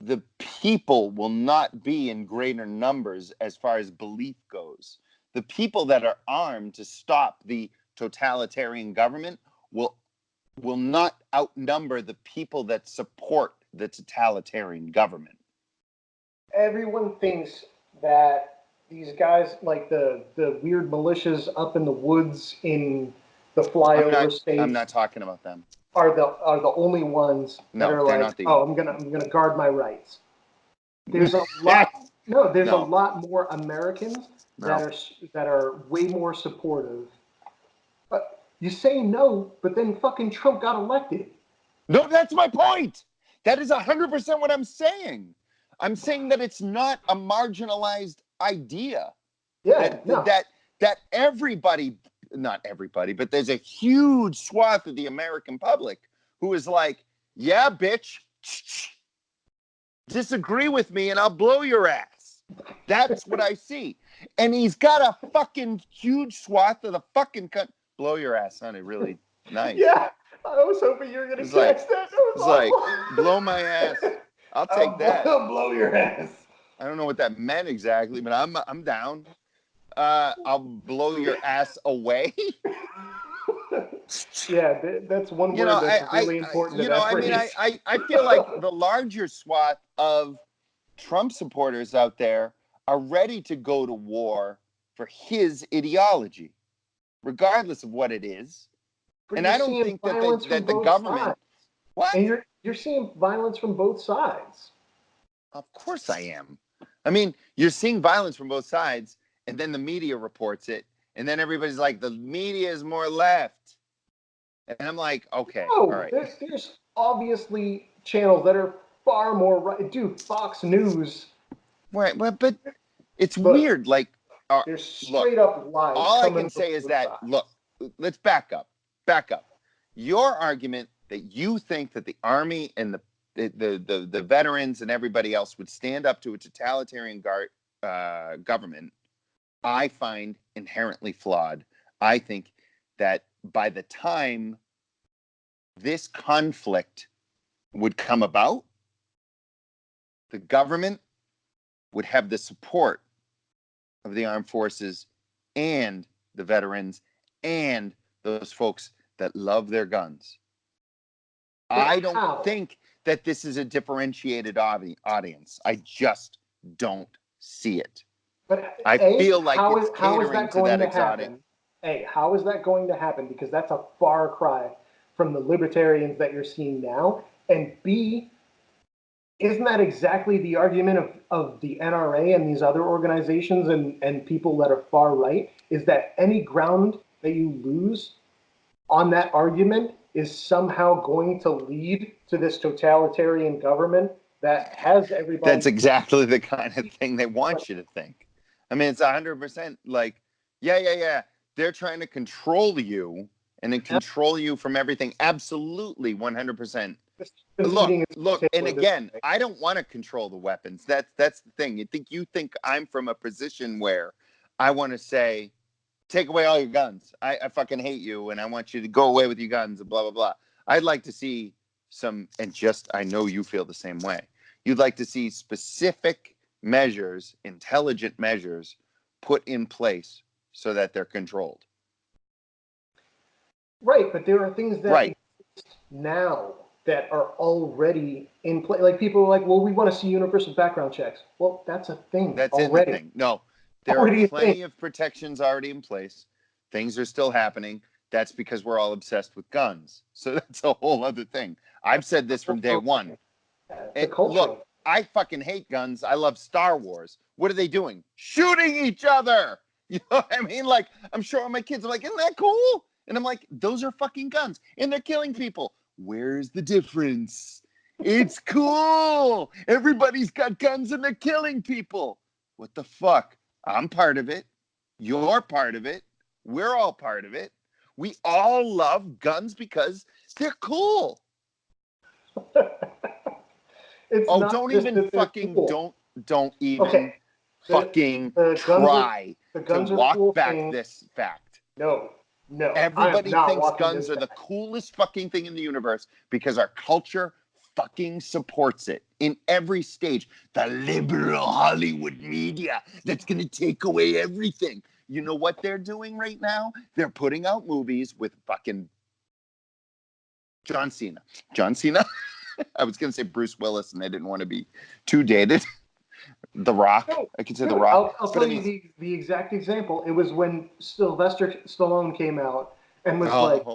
The people will not be in greater numbers as far as belief goes. The people that are armed to stop the totalitarian government will not outnumber the people that support the totalitarian government. Everyone thinks that these guys, like the weird militias up in the woods in the flyover states, I'm not talking about them. Are the only ones that are like, I'm gonna guard my rights. There's a lot. There's a lot more Americans that are way more supportive. But you say no, but then fucking Trump got elected. No, that's my point. That is 100% what I'm saying. I'm saying that it's not a marginalized idea. Yeah, that everybody, not everybody, but there's a huge swath of the American public who is like, yeah, bitch, disagree with me and I'll blow your ass. That's what I see. And he's got a fucking huge swath of the fucking country. Blow your ass sounded really nice. Yeah, I was hoping you were going to catch that. It's like, blow my ass. I'll take that. I'll blow your ass. I don't know what that meant exactly, but I'm down. I'll blow your ass away. Yeah, that's one word that's really important. I feel like the larger swath of Trump supporters out there are ready to go to war for his ideology, regardless of what it is. But and I don't think that the government. Sides. What? And you're seeing violence from both sides. Of course I am. I mean, you're seeing violence from both sides, and then the media reports it, and then everybody's like, the media is more left. And I'm like, okay, all right. There's obviously channels that are far more right. Dude, Fox News. Right, but it's weird. Like, there's straight up lies. All I can say is that, look, let's back up. Your argument that you think that the army and the veterans and everybody else would stand up to a totalitarian government, I find inherently flawed. I think that by the time this conflict would come about, the government would have the support of the armed forces and the veterans and those folks that love their guns. I don't think that this is a differentiated audience. I just don't see it. But I feel like it's catering to that exotic. How is that going to happen? Because that's a far cry from the libertarians that you're seeing now. And B, isn't that exactly the argument of the NRA and these other organizations and people that are far right? Is that any ground that you lose on that argument is somehow going to lead to this totalitarian government that has everybody. That's exactly the kind of thing they want you to think. I mean, it's 100% like, yeah. They're trying to control you and then control you from everything. Absolutely, 100%. Look, and again, I don't want to control the weapons. That's the thing. You think I'm from a position where I want to say, take away all your guns. I fucking hate you, and I want you to go away with your guns and blah, blah, blah. I'd like to see some, and just, I know you feel the same way. You'd like to see specific measures, intelligent measures, put in place so that they're controlled. Right, but there are things that exist now that are already in place. Like people are like, well, we want to see universal background checks. Well, that's a thing. That's already. In the thing. No, there are plenty of protections already in place. Things are still happening. That's because we're all obsessed with guns. So that's a whole other thing. I've said this from day one. And look, I fucking hate guns. I love Star Wars. What are they doing? Shooting each other. You know what I mean? Like, I'm showing my kids, I'm like, isn't that cool? And I'm like, those are fucking guns. And they're killing people. Where's the difference? It's cool. Everybody's got guns and they're killing people. What the fuck? I'm part of it. You're part of it. We're all part of it. We all love guns because they're cool. Don't even fucking cool. don't even fucking try to walk back this fact. No. Everybody thinks guns are the coolest fucking thing in the universe because our culture fucking supports it in every stage. The liberal Hollywood media that's going to take away everything. You know what they're doing right now? They're putting out movies with fucking John Cena. I was going to say Bruce Willis, and I didn't want to be too dated. The Rock. I could say The Rock. I'll tell you the exact example. It was when Sylvester Stallone came out and was like,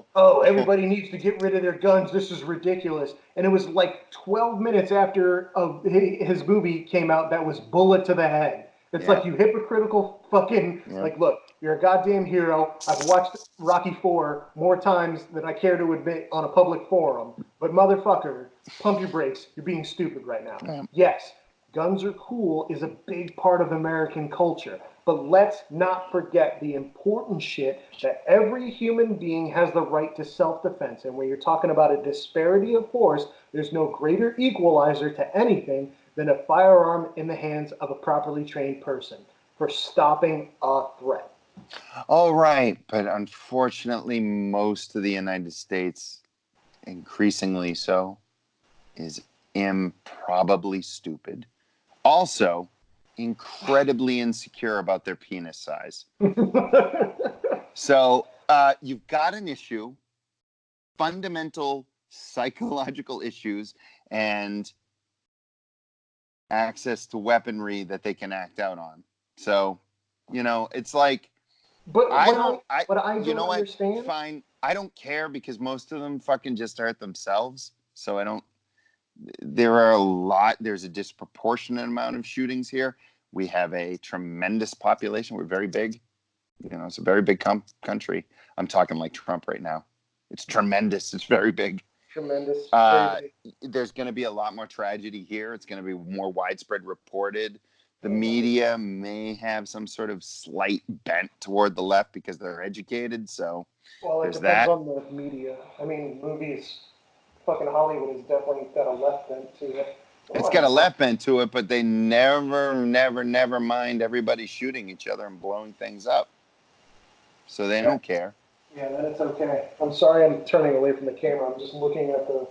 everybody needs to get rid of their guns. This is ridiculous. And it was like 12 minutes after his movie came out that was bullet to the head. It's like, you hypocritical fucking, like, look, you're a goddamn hero. I've watched Rocky IV more times than I care to admit on a public forum. But motherfucker, pump your brakes. You're being stupid right now. Yeah. Yes, guns are cool is a big part of American culture. But let's not forget the important shit that every human being has the right to self-defense. And when you're talking about a disparity of force, there's no greater equalizer to anything than a firearm in the hands of a properly trained person for stopping a threat. All right, but unfortunately, most of the United States, increasingly so, is improbably stupid. Also, incredibly insecure about their penis size. So you've got an issue, fundamental psychological issues, and access to weaponry that they can act out on. So, it's like, but I don't understand. Fine, I don't care because most of them fucking just hurt themselves. So I don't. There's a disproportionate amount of shootings here. We have a tremendous population. We're very big. It's a very big country. I'm talking like Trump right now. It's tremendous. It's very big. Tremendous. There's going to be a lot more tragedy here. It's going to be more widespread reported. The media may have some sort of slight bent toward the left because they're educated. So it depends on the media. I mean, movies, fucking Hollywood has definitely got a left bent to it. It's got a left bent to it, but they never mind everybody shooting each other and blowing things up. So they don't care. Yeah, then it's okay. I'm sorry I'm turning away from the camera. I'm just looking at the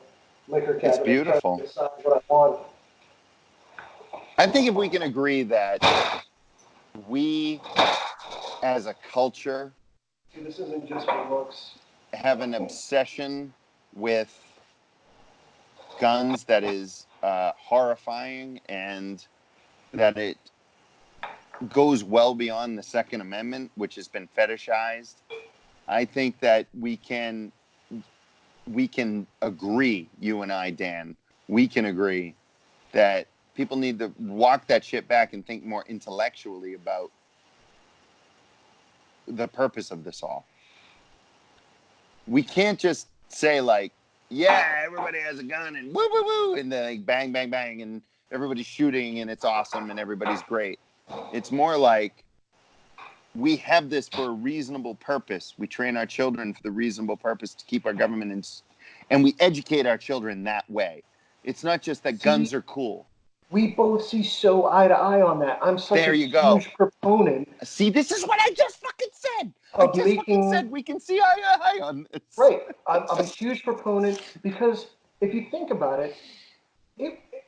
liquor cabinet. It's beautiful. To decide what I want. I think if we can agree that we, as a culture, this isn't just for looks, have an obsession with guns that is horrifying, and that it goes well beyond the Second Amendment, which has been fetishized. I think that we can agree, you and I, Dan, we can agree that people need to walk that shit back and think more intellectually about the purpose of this all. we can't just say like, yeah, everybody has a gun and woo woo woo, and then like bang bang bang, and everybody's shooting and it's awesome and everybody's great. It's more like we have this for a reasonable purpose. We train our children for the reasonable purpose to keep our government in, and we educate our children that way. It's not just that guns are cool. We both see so eye to eye on that. I'm such a huge proponent. See, this is what I just fucking said. Fucking said we can see eye to eye on this. Right. I'm a huge proponent because if you think about it,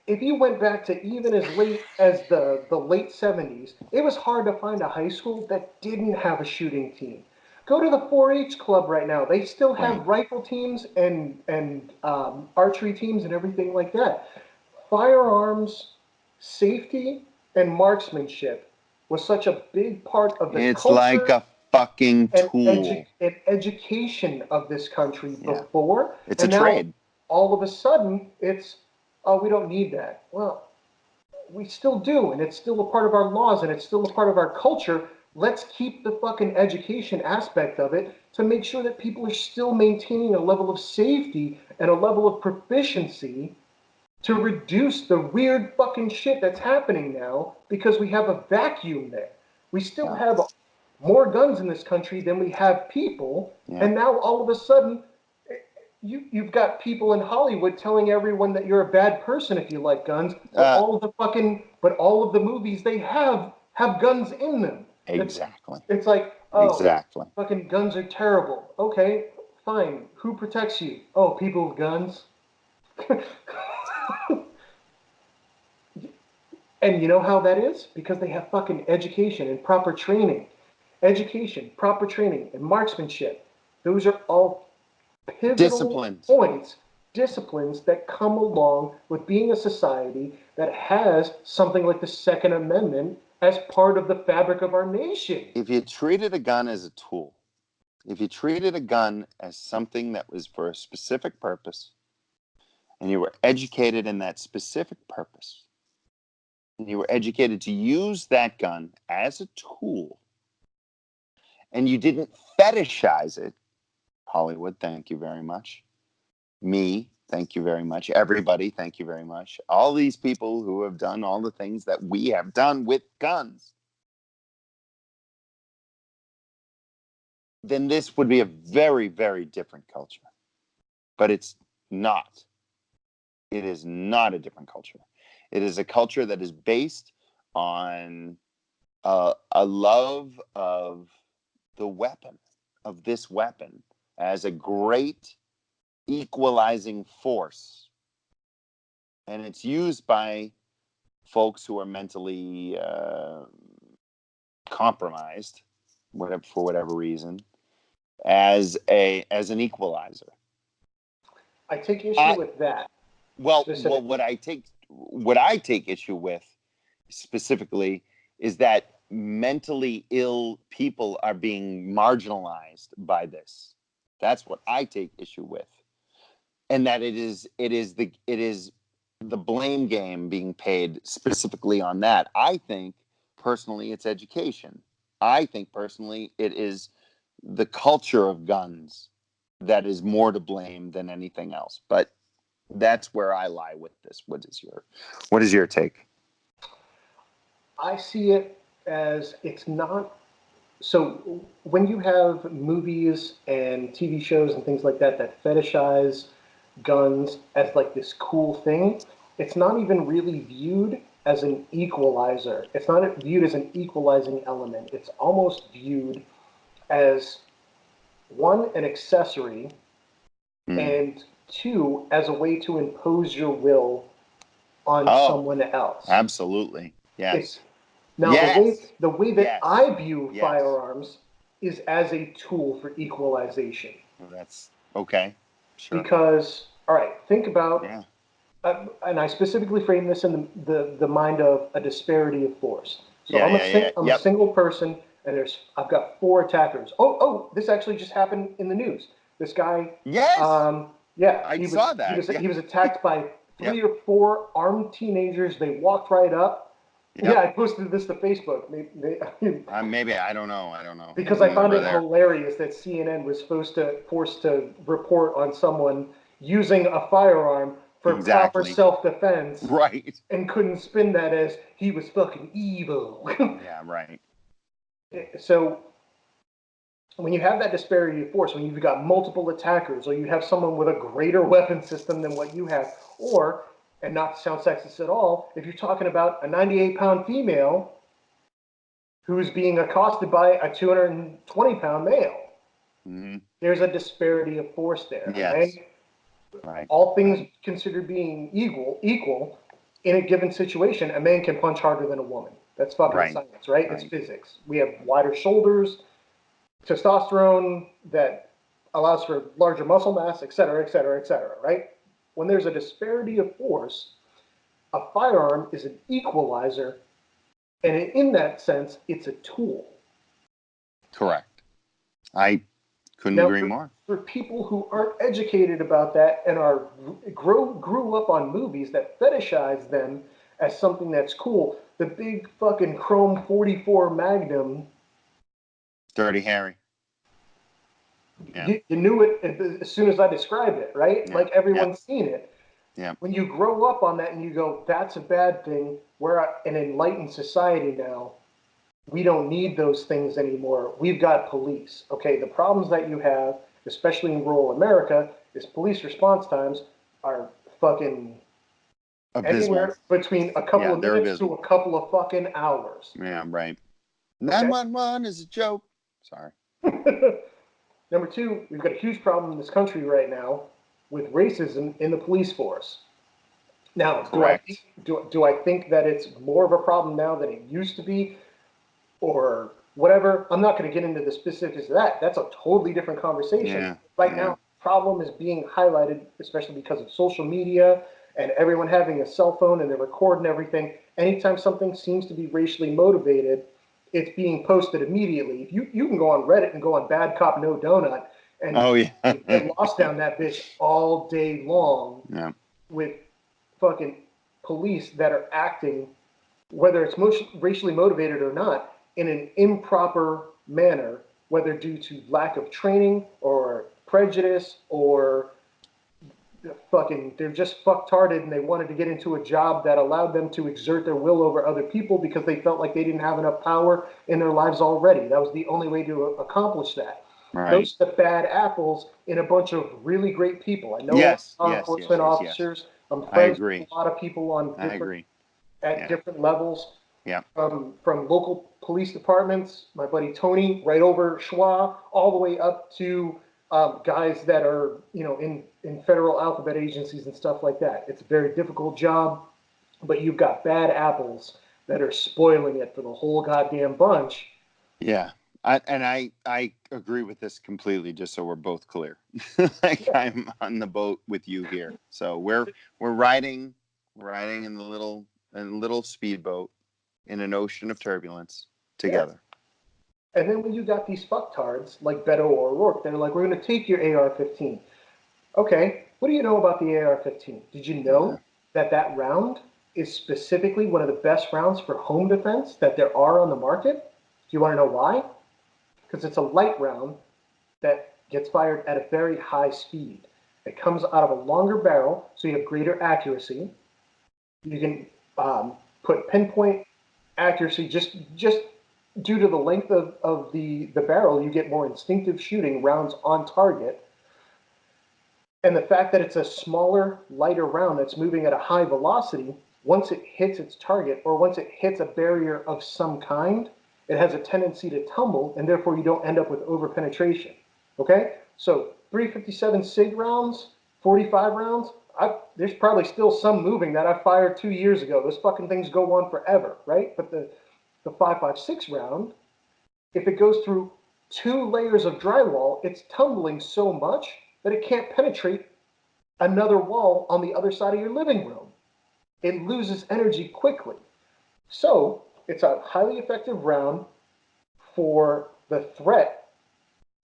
if you went back to even as late as the late 70s, it was hard to find a high school that didn't have a shooting team. Go to the 4-H club right now. They still have rifle teams and archery teams and everything like that. Firearms safety and marksmanship was such a big part of the culture. It's like a fucking tool. And education of this country before. It's a trade. All of a sudden, it's, oh, we don't need that. Well, we still do, and it's still a part of our laws, and it's still a part of our culture. Let's keep the fucking education aspect of it to make sure that people are still maintaining a level of safety and a level of proficiency to reduce the weird fucking shit that's happening now because we have a vacuum there. We still have more guns in this country than we have people, and now all of a sudden, you've got people in Hollywood telling everyone that you're a bad person if you like guns, but all of the movies they have guns in them. Exactly. It's like, fucking guns are terrible. Okay, fine. Who protects you? Oh, people with guns. And you know how that is? Because they have fucking education and proper training. Education, proper training, and marksmanship. Those are all pivotal disciplines that come along with being a society that has something like the Second Amendment as part of the fabric of our nation. If you treated a gun as a tool, if you treated a gun as something that was for a specific purpose, and you were educated in that specific purpose, and you were educated to use that gun as a tool, and you didn't fetishize it, Hollywood, thank you very much. Me, thank you very much. Everybody, thank you very much. All these people who have done all the things that we have done with guns, then this would be a very, very different culture. But it's not. It is not a different culture. It is a culture that is based on a love of the weapon, of this weapon, as a great equalizing force. And it's used by folks who are mentally compromised, for whatever reason, as an equalizer. I take issue with that. Well, what I take issue with specifically is that mentally ill people are being marginalized by this. That's what I take issue with, and that it is the blame game being paid specifically on that. I think personally it's education. I think personally it is the culture of guns that is more to blame than anything else. But that's where I lie with this. What is your take? I see it as it's not. So when you have movies and TV shows and things like that fetishize guns as like this cool thing, it's not even really viewed as an equalizer. It's not viewed as an equalizing element. It's almost viewed as, one, an accessory, and two, as a way to impose your will on someone else. Absolutely. Yes. The way that I view firearms is as a tool for equalization. Well, that's okay. Sure. Because, all right, think about, and I specifically frame this in the mind of a disparity of force. So I'm a single person, and I've got 4 attackers. Oh, this actually just happened in the news. This guy. Yes. I saw that. He was attacked by 3 or 4 armed teenagers. They walked right up. Yep. Yeah, I posted this to Facebook. Maybe I don't know. I don't know. Because I found it hilarious that CNN was forced to report on someone using a firearm for proper self-defense, right? And couldn't spin that as he was fucking evil. Yeah, right. So when you have that disparity of force, when you've got multiple attackers, or you have someone with a greater weapon system than what you have, or, and not to sound sexist at all, if you're talking about a 98-pound female who's being accosted by a 220-pound male, there's a disparity of force there. Yes. Right. All things considered being equal, in a given situation, a man can punch harder than a woman. That's fucking science, right? It's physics. We have wider shoulders, testosterone that allows for larger muscle mass, et cetera, et cetera, et cetera, right? When there's a disparity of force, a firearm is an equalizer, and in that sense, it's a tool. Correct. I couldn't agree more. For people who aren't educated about that and grew up on movies that fetishize them as something that's cool, the big fucking chrome 44 Magnum. Dirty Harry. Yeah. You knew it as soon as I described it, right? Yeah. Like everyone's seen it. Yeah. When you grow up on that and you go, that's a bad thing, we're an enlightened society now. We don't need those things anymore. We've got police. Okay, the problems that you have, especially in rural America, is police response times are fucking anywhere between a couple of minutes to a couple of fucking hours. Yeah, right. 911 is a joke. Sorry. Number two, we've got a huge problem in this country right now with racism in the police force. Now, do I think that it's more of a problem now than it used to be, or whatever? I'm not going to get into the specifics of that. That's a totally different conversation. Yeah. Right now, the problem is being highlighted, especially because of social media and everyone having a cell phone and they're recording everything. Anytime something seems to be racially motivated, it's being posted immediately. You can go on Reddit and go on Bad Cop No Donut and get lost down that bitch all day long with fucking police that are acting, whether it's racially motivated or not, in an improper manner, whether due to lack of training or prejudice or they're just fucktarded and they wanted to get into a job that allowed them to exert their will over other people because they felt like they didn't have enough power in their lives already. That was the only way to accomplish that. Right. Those are the bad apples in a bunch of really great people. I know law enforcement officers. I'm friends with a lot of people on different levels. Yeah. From local police departments, my buddy Tony, right over Schwa, all the way up to guys that are, in federal alphabet agencies and stuff like that. It's a very difficult job, but you've got bad apples that are spoiling it for the whole goddamn bunch. Yeah. I agree with this completely, just so we're both clear. I'm on the boat with you here. So we're riding in the little speedboat in an ocean of turbulence together. Yeah. And then when you got these fucktards like Beto or O'Rourke, they're like, we're going to take your AR-15. Okay, what do you know about the AR-15? Did you know that round is specifically one of the best rounds for home defense that there are on the market? Do you want to know why? Because it's a light round that gets fired at a very high speed. It comes out of a longer barrel, so you have greater accuracy. You can put pinpoint accuracy just due to the length of the barrel. You get more instinctive shooting, rounds on target. And the fact that it's a smaller, lighter round that's moving at a high velocity, once it hits its target or once it hits a barrier of some kind, it has a tendency to tumble, and therefore you don't end up with over-penetration. Okay? So 357 SIG rounds, 45 rounds, there's probably still some moving that I fired 2 years ago. Those fucking things go on forever, right? But the 5.56 round, if it goes through 2 layers of drywall, it's tumbling so much that it can't penetrate another wall on the other side of your living room. It loses energy quickly. So it's a highly effective round for the threat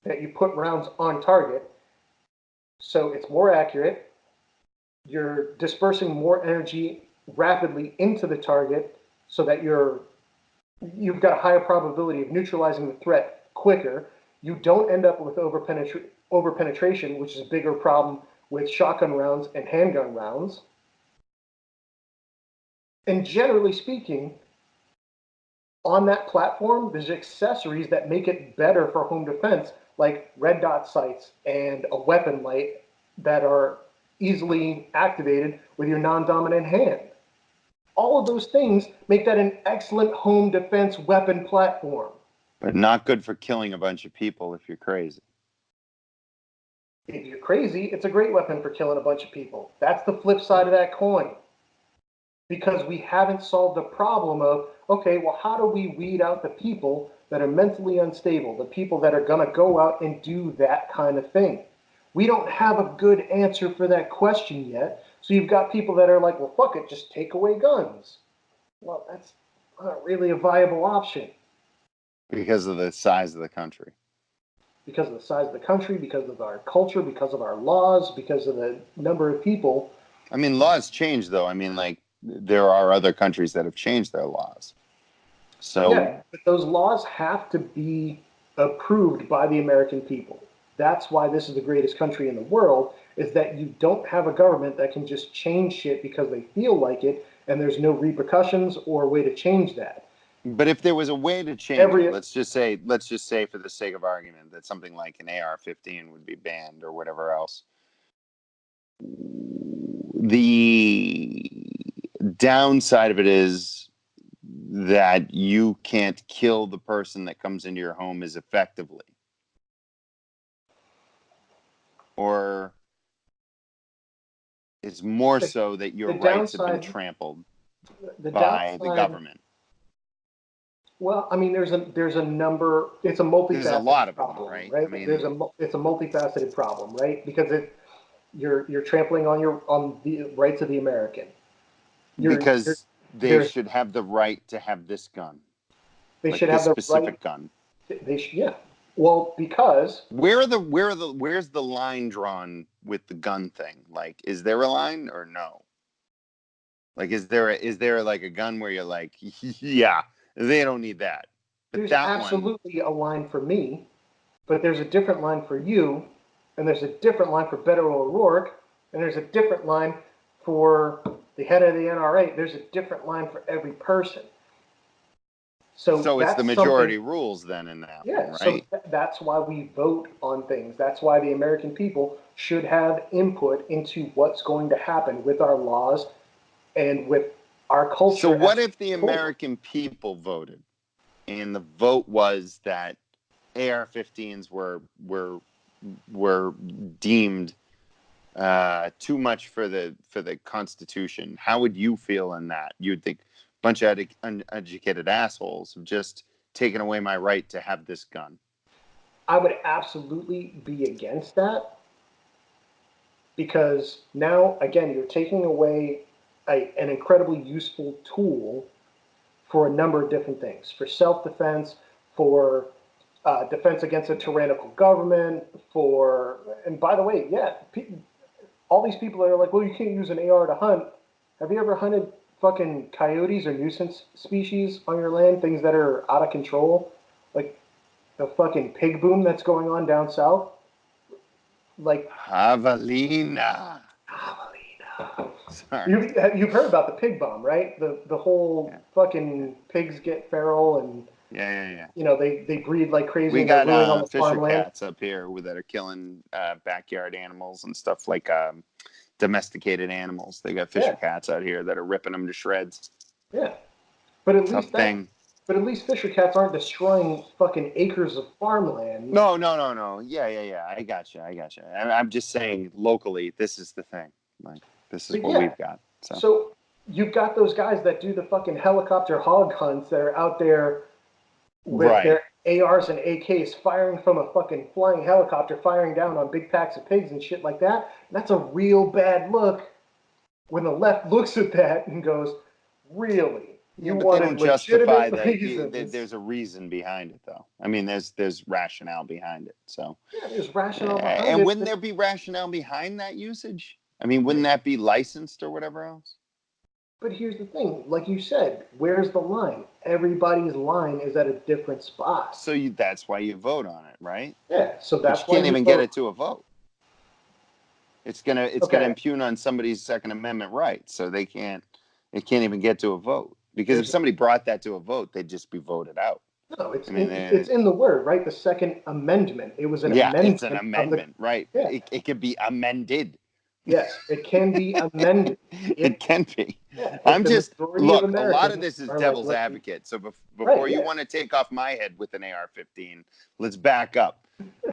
that you put rounds on target. So it's more accurate. You're dispersing more energy rapidly into the target. so that you've got a higher probability of neutralizing the threat quicker. You don't end up with over-penetration, which is a bigger problem with shotgun rounds and handgun rounds. And generally speaking, on that platform, there's accessories that make it better for home defense, like red dot sights and a weapon light that are easily activated with your non-dominant hand. All of those things make that an excellent home defense weapon platform. But not good for killing a bunch of people if you're crazy. If you're crazy, it's a great weapon for killing a bunch of people. That's the flip side of that coin. Because we haven't solved the problem of, okay, well, how do we weed out the people that are mentally unstable, the people that are going to go out and do that kind of thing? We don't have a good answer for that question yet. So you've got people that are like, well, fuck it, just take away guns. Well, that's not really a viable option. Because of the size of the country. Because of the size of the country, because of our culture, because of our laws, because of the number of people. I mean, laws change, though. I mean, like, there are other countries that have changed their laws. So yeah, but those laws have to be approved by the American people. That's why this is the greatest country in the world, is that you don't have a government that can just change shit because they feel like it, and there's no repercussions or a way to change that. But if there was a way to change it, let's just say for the sake of argument that something like an AR-15 would be banned or whatever else. The downside of it is that you can't kill the person that comes into your home as effectively. Or it's more so that your rights have been trampled by the government. Well, I mean, there's a number. It's a multifaceted. There's a lot of problem, them, right? I mean, it's a multifaceted problem, right? Because you're trampling on the rights of the American. Because they should have the right to have this gun. They should have the specific gun. Yeah. Well, because where's the line drawn with the gun thing? Like, is there a line or no? Like, is there like a gun where you're like, yeah, they don't need that? But there's absolutely a line for me, but there's a different line for you, and there's a different line for Beto O'Rourke, and there's a different line for the head of the NRA. There's a different line for every person. So it's the majority rules then in that one, right? So that's why we vote on things. That's why the American people should have input into what's going to happen with our laws and with our culture. So what if the American people voted and the vote was that AR-15s were deemed too much for the Constitution? How would you feel in that? You'd think a bunch of uneducated assholes have just taken away my right to have this gun. I would absolutely be against that, because now, again, you're taking away an incredibly useful tool for a number of different things, for self-defense, for defense against a tyrannical government, and by the way, all these people that are like, well, you can't use an AR to hunt. Have you ever hunted fucking coyotes or nuisance species on your land, things that are out of control, like the fucking pig boom that's going on down south? Like Javelina. Sorry. You've heard about the pig bomb, right? The whole fucking pigs get feral and yeah. You know, they breed like crazy. We got fisher cats up here that are killing backyard animals and stuff, like domesticated animals. They got fisher cats out here that are ripping them to shreds. Yeah, but at least fisher cats aren't destroying fucking acres of farmland. No. Yeah. I gotcha. I'm just saying, locally, this is the thing. Like, this is what we've got. So you've got those guys that do the fucking helicopter hog hunts that are out there with their ARs and AKs firing from a fucking flying helicopter, firing down on big packs of pigs and shit like that. That's a real bad look when the left looks at that and goes, really? Yeah, but they don't justify that. There's a reason behind it, though. I mean, there's rationale behind it. So yeah, there's rationale behind it. And wouldn't there be rationale behind that usage? I mean, wouldn't that be licensed or whatever else? But here's the thing, like you said, where's the line? Everybody's line is at a different spot. So that's why you vote on it, right? Yeah, so that's but you why can't even get it to a vote. It's gonna impugn on somebody's Second Amendment rights, so it can't even get to a vote. Because if somebody brought that to a vote, they'd just be voted out. No, it's in the word, right? The Second Amendment. It was an amendment. It's an amendment, right? Yeah. It could be amended. Yes, it can be amended. It can be. Yeah, I'm just look. A lot of this is devil's advocate. So before you want to take off my head with an AR-15, let's back up.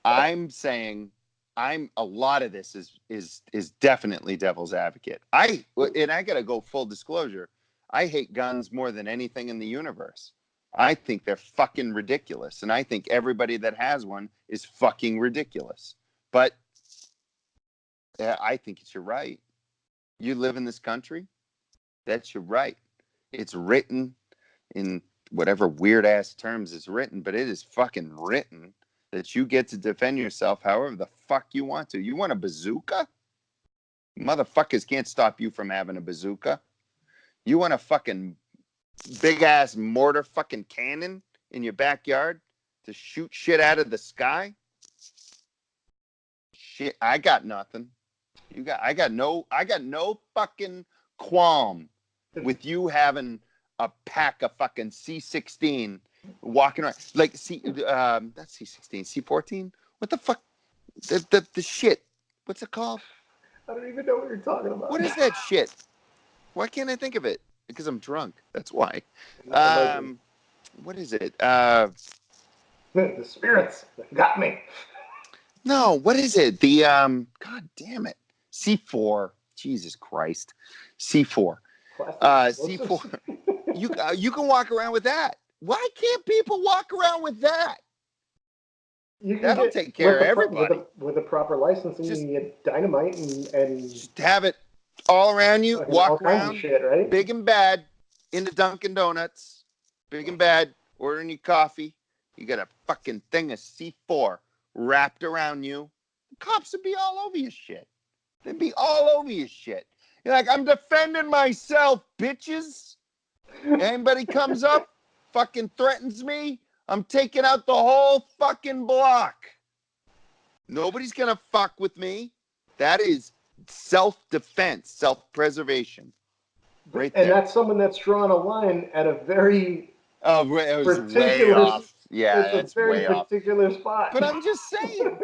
I'm saying a lot of this is definitely devil's advocate. I gotta go full disclosure. I hate guns more than anything in the universe. I think they're fucking ridiculous, and I think everybody that has one is fucking ridiculous. But I think it's your right. You live in this country, that's your right. It's written in whatever weird ass terms it's written, but it is fucking written that you get to defend yourself however the fuck you want to. You want a bazooka? Motherfuckers can't stop you from having a bazooka. You want a fucking big ass mortar fucking cannon in your backyard to shoot shit out of the sky? Shit, I got nothing. I got no fucking qualm with you having a pack of fucking C16 walking around like that's C16, C14. What the fuck? The shit. What's it called? I don't even know what you're talking about. What is that shit? Why can't I think of it? Because I'm drunk. That's why. What is it? The spirits got me. No, what is it? The God damn it. C4. Jesus Christ. C4. C4. You can walk around with that. Why can't people walk around with that? That'll take care of everybody. With a proper licensing, you can get dynamite and just have it all around you. Walk around, shit, right? Big and bad, into Dunkin' Donuts. Big and bad, ordering your coffee. You got a fucking thing of C4 wrapped around you. The cops would be all over your shit. They'd be all over your shit. You're like, I'm defending myself, bitches. Anybody comes up, fucking threatens me, I'm taking out the whole fucking block. Nobody's gonna fuck with me. That is self-defense, self-preservation. Right there. And that's someone that's drawn a line at a very way off. Yeah, it's a very particular spot. But I'm just saying.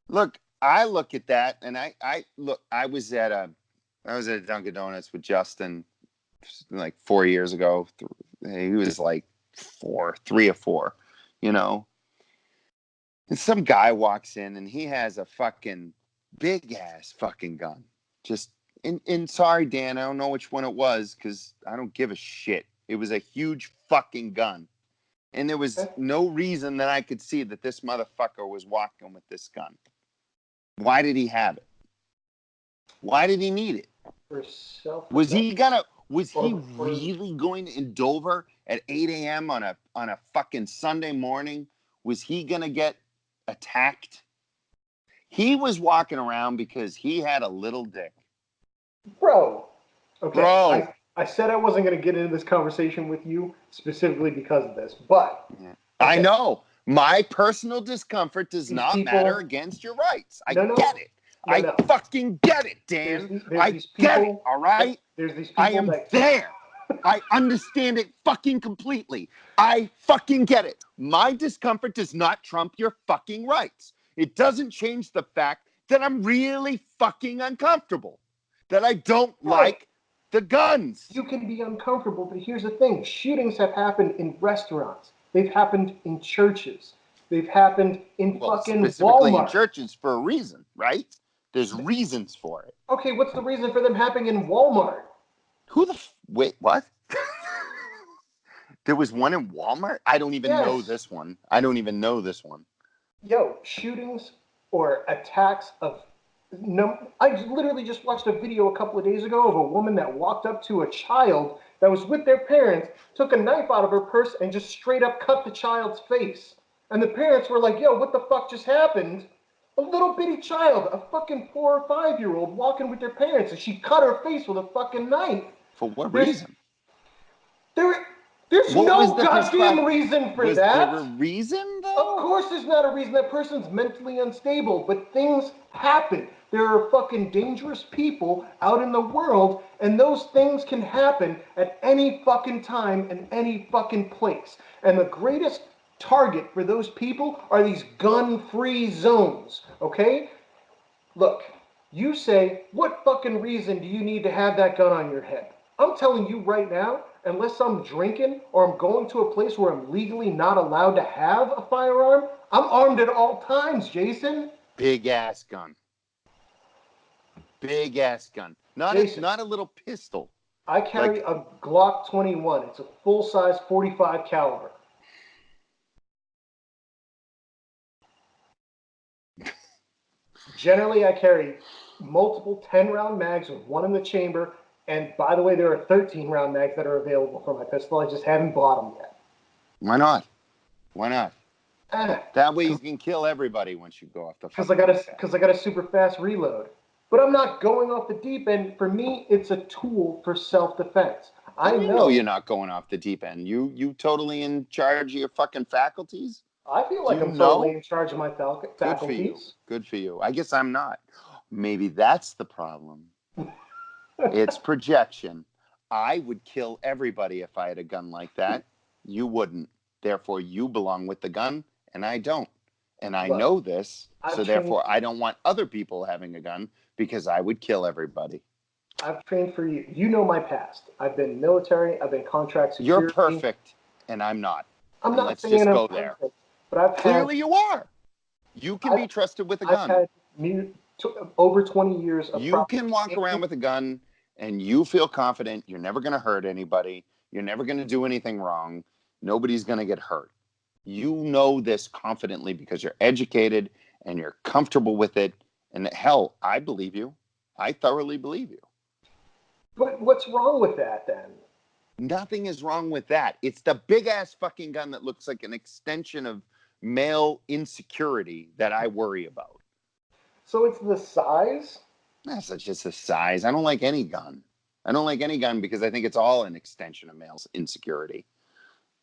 Look, I look at that, and I was at a Dunkin' Donuts with Justin like 4 years ago. He was like 3 or 4, you know. And some guy walks in, and he has a fucking big ass fucking gun. Just and sorry, Dan, I don't know which one it was because I don't give a shit. It was a huge fucking gun. And there was no reason that I could see that this motherfucker was walking with this gun. Why did he have it? Why did he need it? Was he really going in Dover at 8 a.m. on a fucking Sunday morning? Was he gonna get attacked? He was walking around because he had a little dick. Bro. Okay. Bro. I said I wasn't going to get into this conversation with you specifically because of this, but... Yeah. Okay. I know. My personal discomfort does not matter against your rights. I get it. I fucking get it, Dan. I get it, all right? There's these people I am there. I understand it fucking completely. I fucking get it. My discomfort does not trump your fucking rights. It doesn't change the fact that I'm really fucking uncomfortable. That I don't like the guns. You can be uncomfortable, but here's the thing. Shootings have happened in restaurants. They've happened in churches. They've happened in fucking specifically Walmart. In churches for a reason, right? There's reasons for it. Okay, what's the reason for them happening in Walmart? Wait, what? There was one in Walmart? I don't even know this one. Yo, shootings or attacks of... I literally just watched a video a couple of days ago of a woman that walked up to a child that was with their parents, took a knife out of her purse, and just straight up cut the child's face. And the parents were like, yo, what the fuck just happened? A little bitty child, a fucking 4 or 5-year-old walking with their parents, and she cut her face with a fucking knife. For what reason? There's no goddamn reason for that. Was there a reason, though? Of course there's not a reason. That person's mentally unstable, but things happen. There are fucking dangerous people out in the world, and those things can happen at any fucking time and any fucking place. And the greatest target for those people are these gun-free zones, okay? Look, you say, what fucking reason do you need to have that gun on your head? I'm telling you right now, unless I'm drinking or I'm going to a place where I'm legally not allowed to have a firearm, I'm armed at all times, Jason. Big ass gun. Big ass gun. Not a little pistol. I carry a Glock 21. It's a full-size 45 caliber. Generally, I carry multiple 10-round mags with one in the chamber. And by the way, there are 13-round mags that are available for my pistol. I just haven't bought them yet. Why not? Why not? That way you can kill everybody once you go off the. Because I got a super fast reload. But I'm not going off the deep end. For me, it's a tool for self-defense. I know you're not going off the deep end. You totally in charge of your fucking faculties? I feel like I'm totally in charge of my faculties. Good for you. I guess I'm not. Maybe that's the problem. It's projection. I would kill everybody if I had a gun like that. You wouldn't. Therefore, you belong with the gun, and I don't. And I know this, so therefore I don't want other people having a gun because I would kill everybody. I've trained for you. You know my past. I've been military. I've been contract security. You're perfect, and I'm not. I'm not let's saying just I'm go perfect, there. But Clearly you are. You can be trusted with a gun. I've had over 20 years of You can walk around with a gun, and you feel confident. You're never going to hurt anybody. You're never going to do anything wrong. Nobody's going to get hurt. You know this confidently because you're educated and you're comfortable with it. And hell, I believe you. I thoroughly believe you. But what's wrong with that then? Nothing is wrong with that. It's the big ass fucking gun that looks like an extension of male insecurity that I worry about. So it's the size? That's just the size. I don't like any gun. I don't like any gun because I think it's all an extension of male insecurity.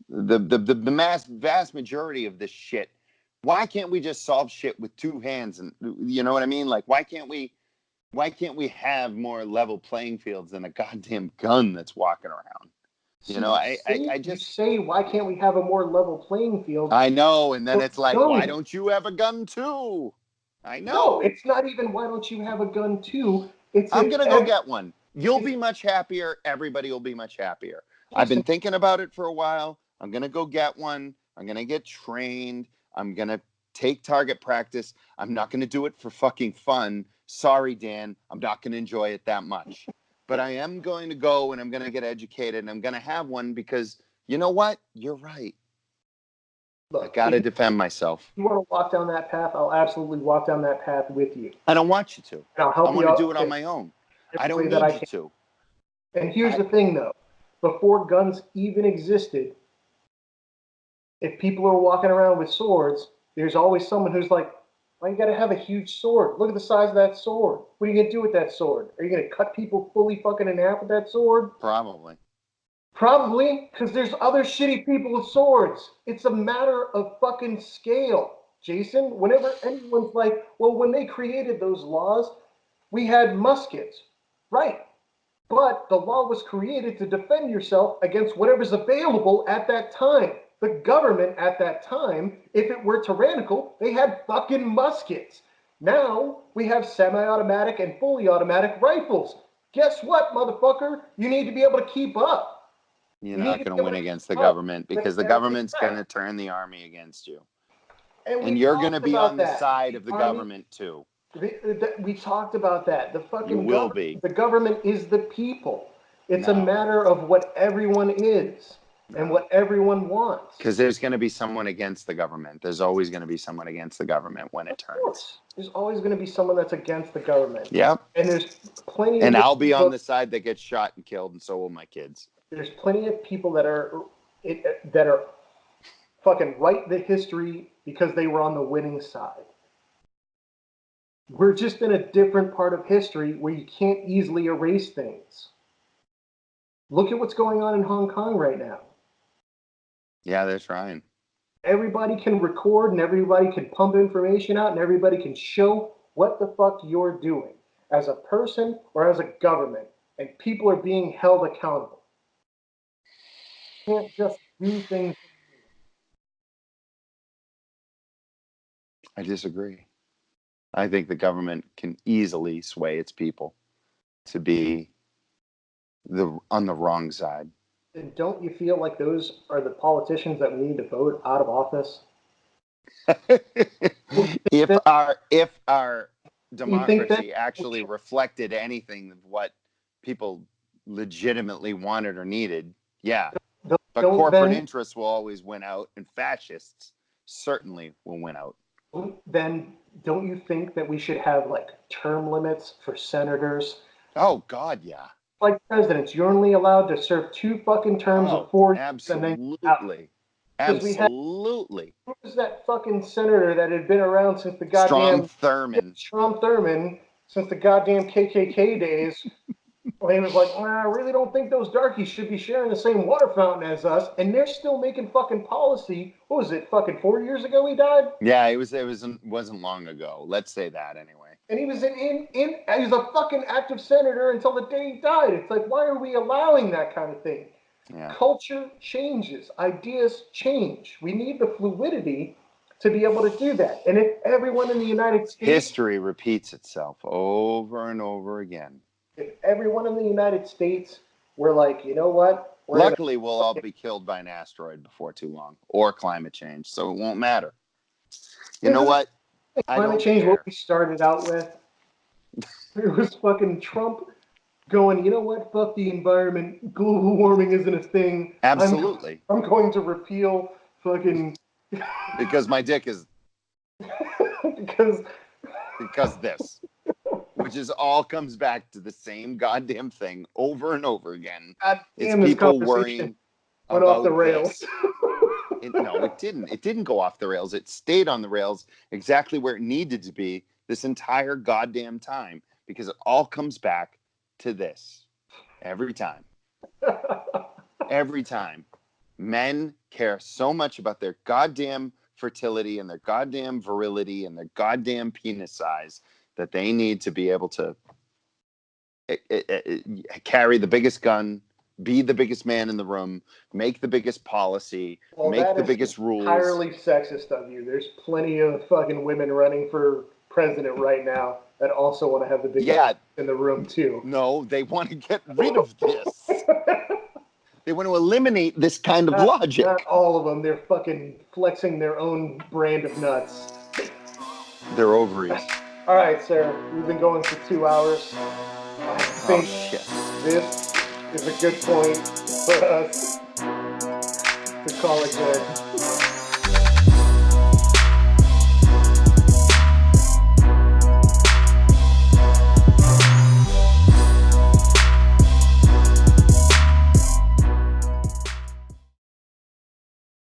The vast majority of this shit. Why can't we just solve shit with two hands? And you know what I mean? Like, why can't we have more level playing fields than a goddamn gun that's walking around? You know, I just say, why can't we have a more level playing field? I know, and then it's like, why don't you have a gun too? I know. No, it's not even why don't you have a gun too? I'm gonna go get one. You'll be much happier. Everybody will be much happier. I've been thinking about it for a while. I'm going to go get one. I'm going to get trained. I'm going to take target practice. I'm not going to do it for fucking fun. Sorry, Dan. I'm not going to enjoy it that much. But I am going to go and I'm going to get educated and I'm going to have one because you know what? You're right. Look, I got to defend myself. If you want to walk down that path, I'll absolutely walk down that path with you. I don't want you to. And I'll help I want to do it on my own. I don't need you to. And here's the thing, though. Before guns even existed, if people are walking around with swords, there's always someone who's like, why you got to have a huge sword? Look at the size of that sword. What are you going to do with that sword? Are you going to cut people fully fucking in half with that sword? Probably. Probably, because there's other shitty people with swords. It's a matter of fucking scale, Jason. Whenever anyone's like, well, when they created those laws, we had muskets. Right. But the law was created to defend yourself against whatever's available at that time. The government at that time, if it were tyrannical, they had fucking muskets. Now we have semi-automatic and fully automatic rifles. Guess what, motherfucker? You need to be able to keep up. You're not going to win against the government because the government's going to turn the army against you. And you're going to be on the side of the government too. We talked about that. The fucking the government is the people. It's a matter of what everyone is and what everyone wants. Because there's going to be someone against the government. There's always going to be someone against the government when it turns. Of course. There's always going to be someone that's against the government. Yep. And there's plenty of And I'll be on the side that gets shot and killed, and so will my kids. There's plenty of people that are fucking write the history because they were on the winning side. We're just in a different part of history where you can't easily erase things. Look at what's going on in Hong Kong right now. Yeah, they're trying. Everybody can record and everybody can pump information out and everybody can show what the fuck you're doing as a person or as a government, and people are being held accountable. You can't just do things. I disagree. I think the government can easily sway its people to be on the wrong side. And don't you feel like those are the politicians that we need to vote out of office? if our democracy actually reflected anything of what people legitimately wanted or needed, yeah. But corporate interests will always win out, and fascists certainly will win out. Then don't you think that we should have like term limits for senators? Oh God, yeah. Like presidents, you're only allowed to serve 2 fucking terms of 4 years. Absolutely. Absolutely. Who was that fucking senator that had been around since the goddamn Strom Thurmond, since the goddamn KKK days? Well, he was like, I really don't think those darkies should be sharing the same water fountain as us, and they're still making fucking policy. What was it, fucking 4 years ago he died? Yeah, it wasn't long ago. Let's say that anyway. And he was he was a fucking active senator until the day he died. It's like, why are we allowing that kind of thing? Yeah. Culture changes, ideas change. We need the fluidity to be able to do that. And if everyone in the United States... History repeats itself over and over again. If everyone in the United States were like, you know what? Luckily, we'll all be killed by an asteroid before too long, or climate change, so it won't matter. You know what? Climate change, what we started out with, it was fucking Trump going, you know what? Fuck the environment. Global warming isn't a thing. Absolutely. I'm going to repeal fucking... Because my dick is... because this. Which is all comes back to the same goddamn thing over and over again. It's people worrying went off the rails. No, it didn't. It didn't go off the rails. It stayed on the rails exactly where it needed to be this entire goddamn time, because it all comes back to this every time. Every time. Men care so much about their goddamn fertility and their goddamn virility and their goddamn penis size that they need to be able to carry the biggest gun, be the biggest man in the room, make the biggest policy, make the biggest rules. Entirely sexist of you. There's plenty of fucking women running for president right now that also want to have the biggest in the room too. No, they want to get rid of this. They want to eliminate this kind of logic. Not all of them. They're fucking flexing their own brand of nuts. Their ovaries. All right, sir. We've been going for 2 hours. I think this is a good point for us to call it good.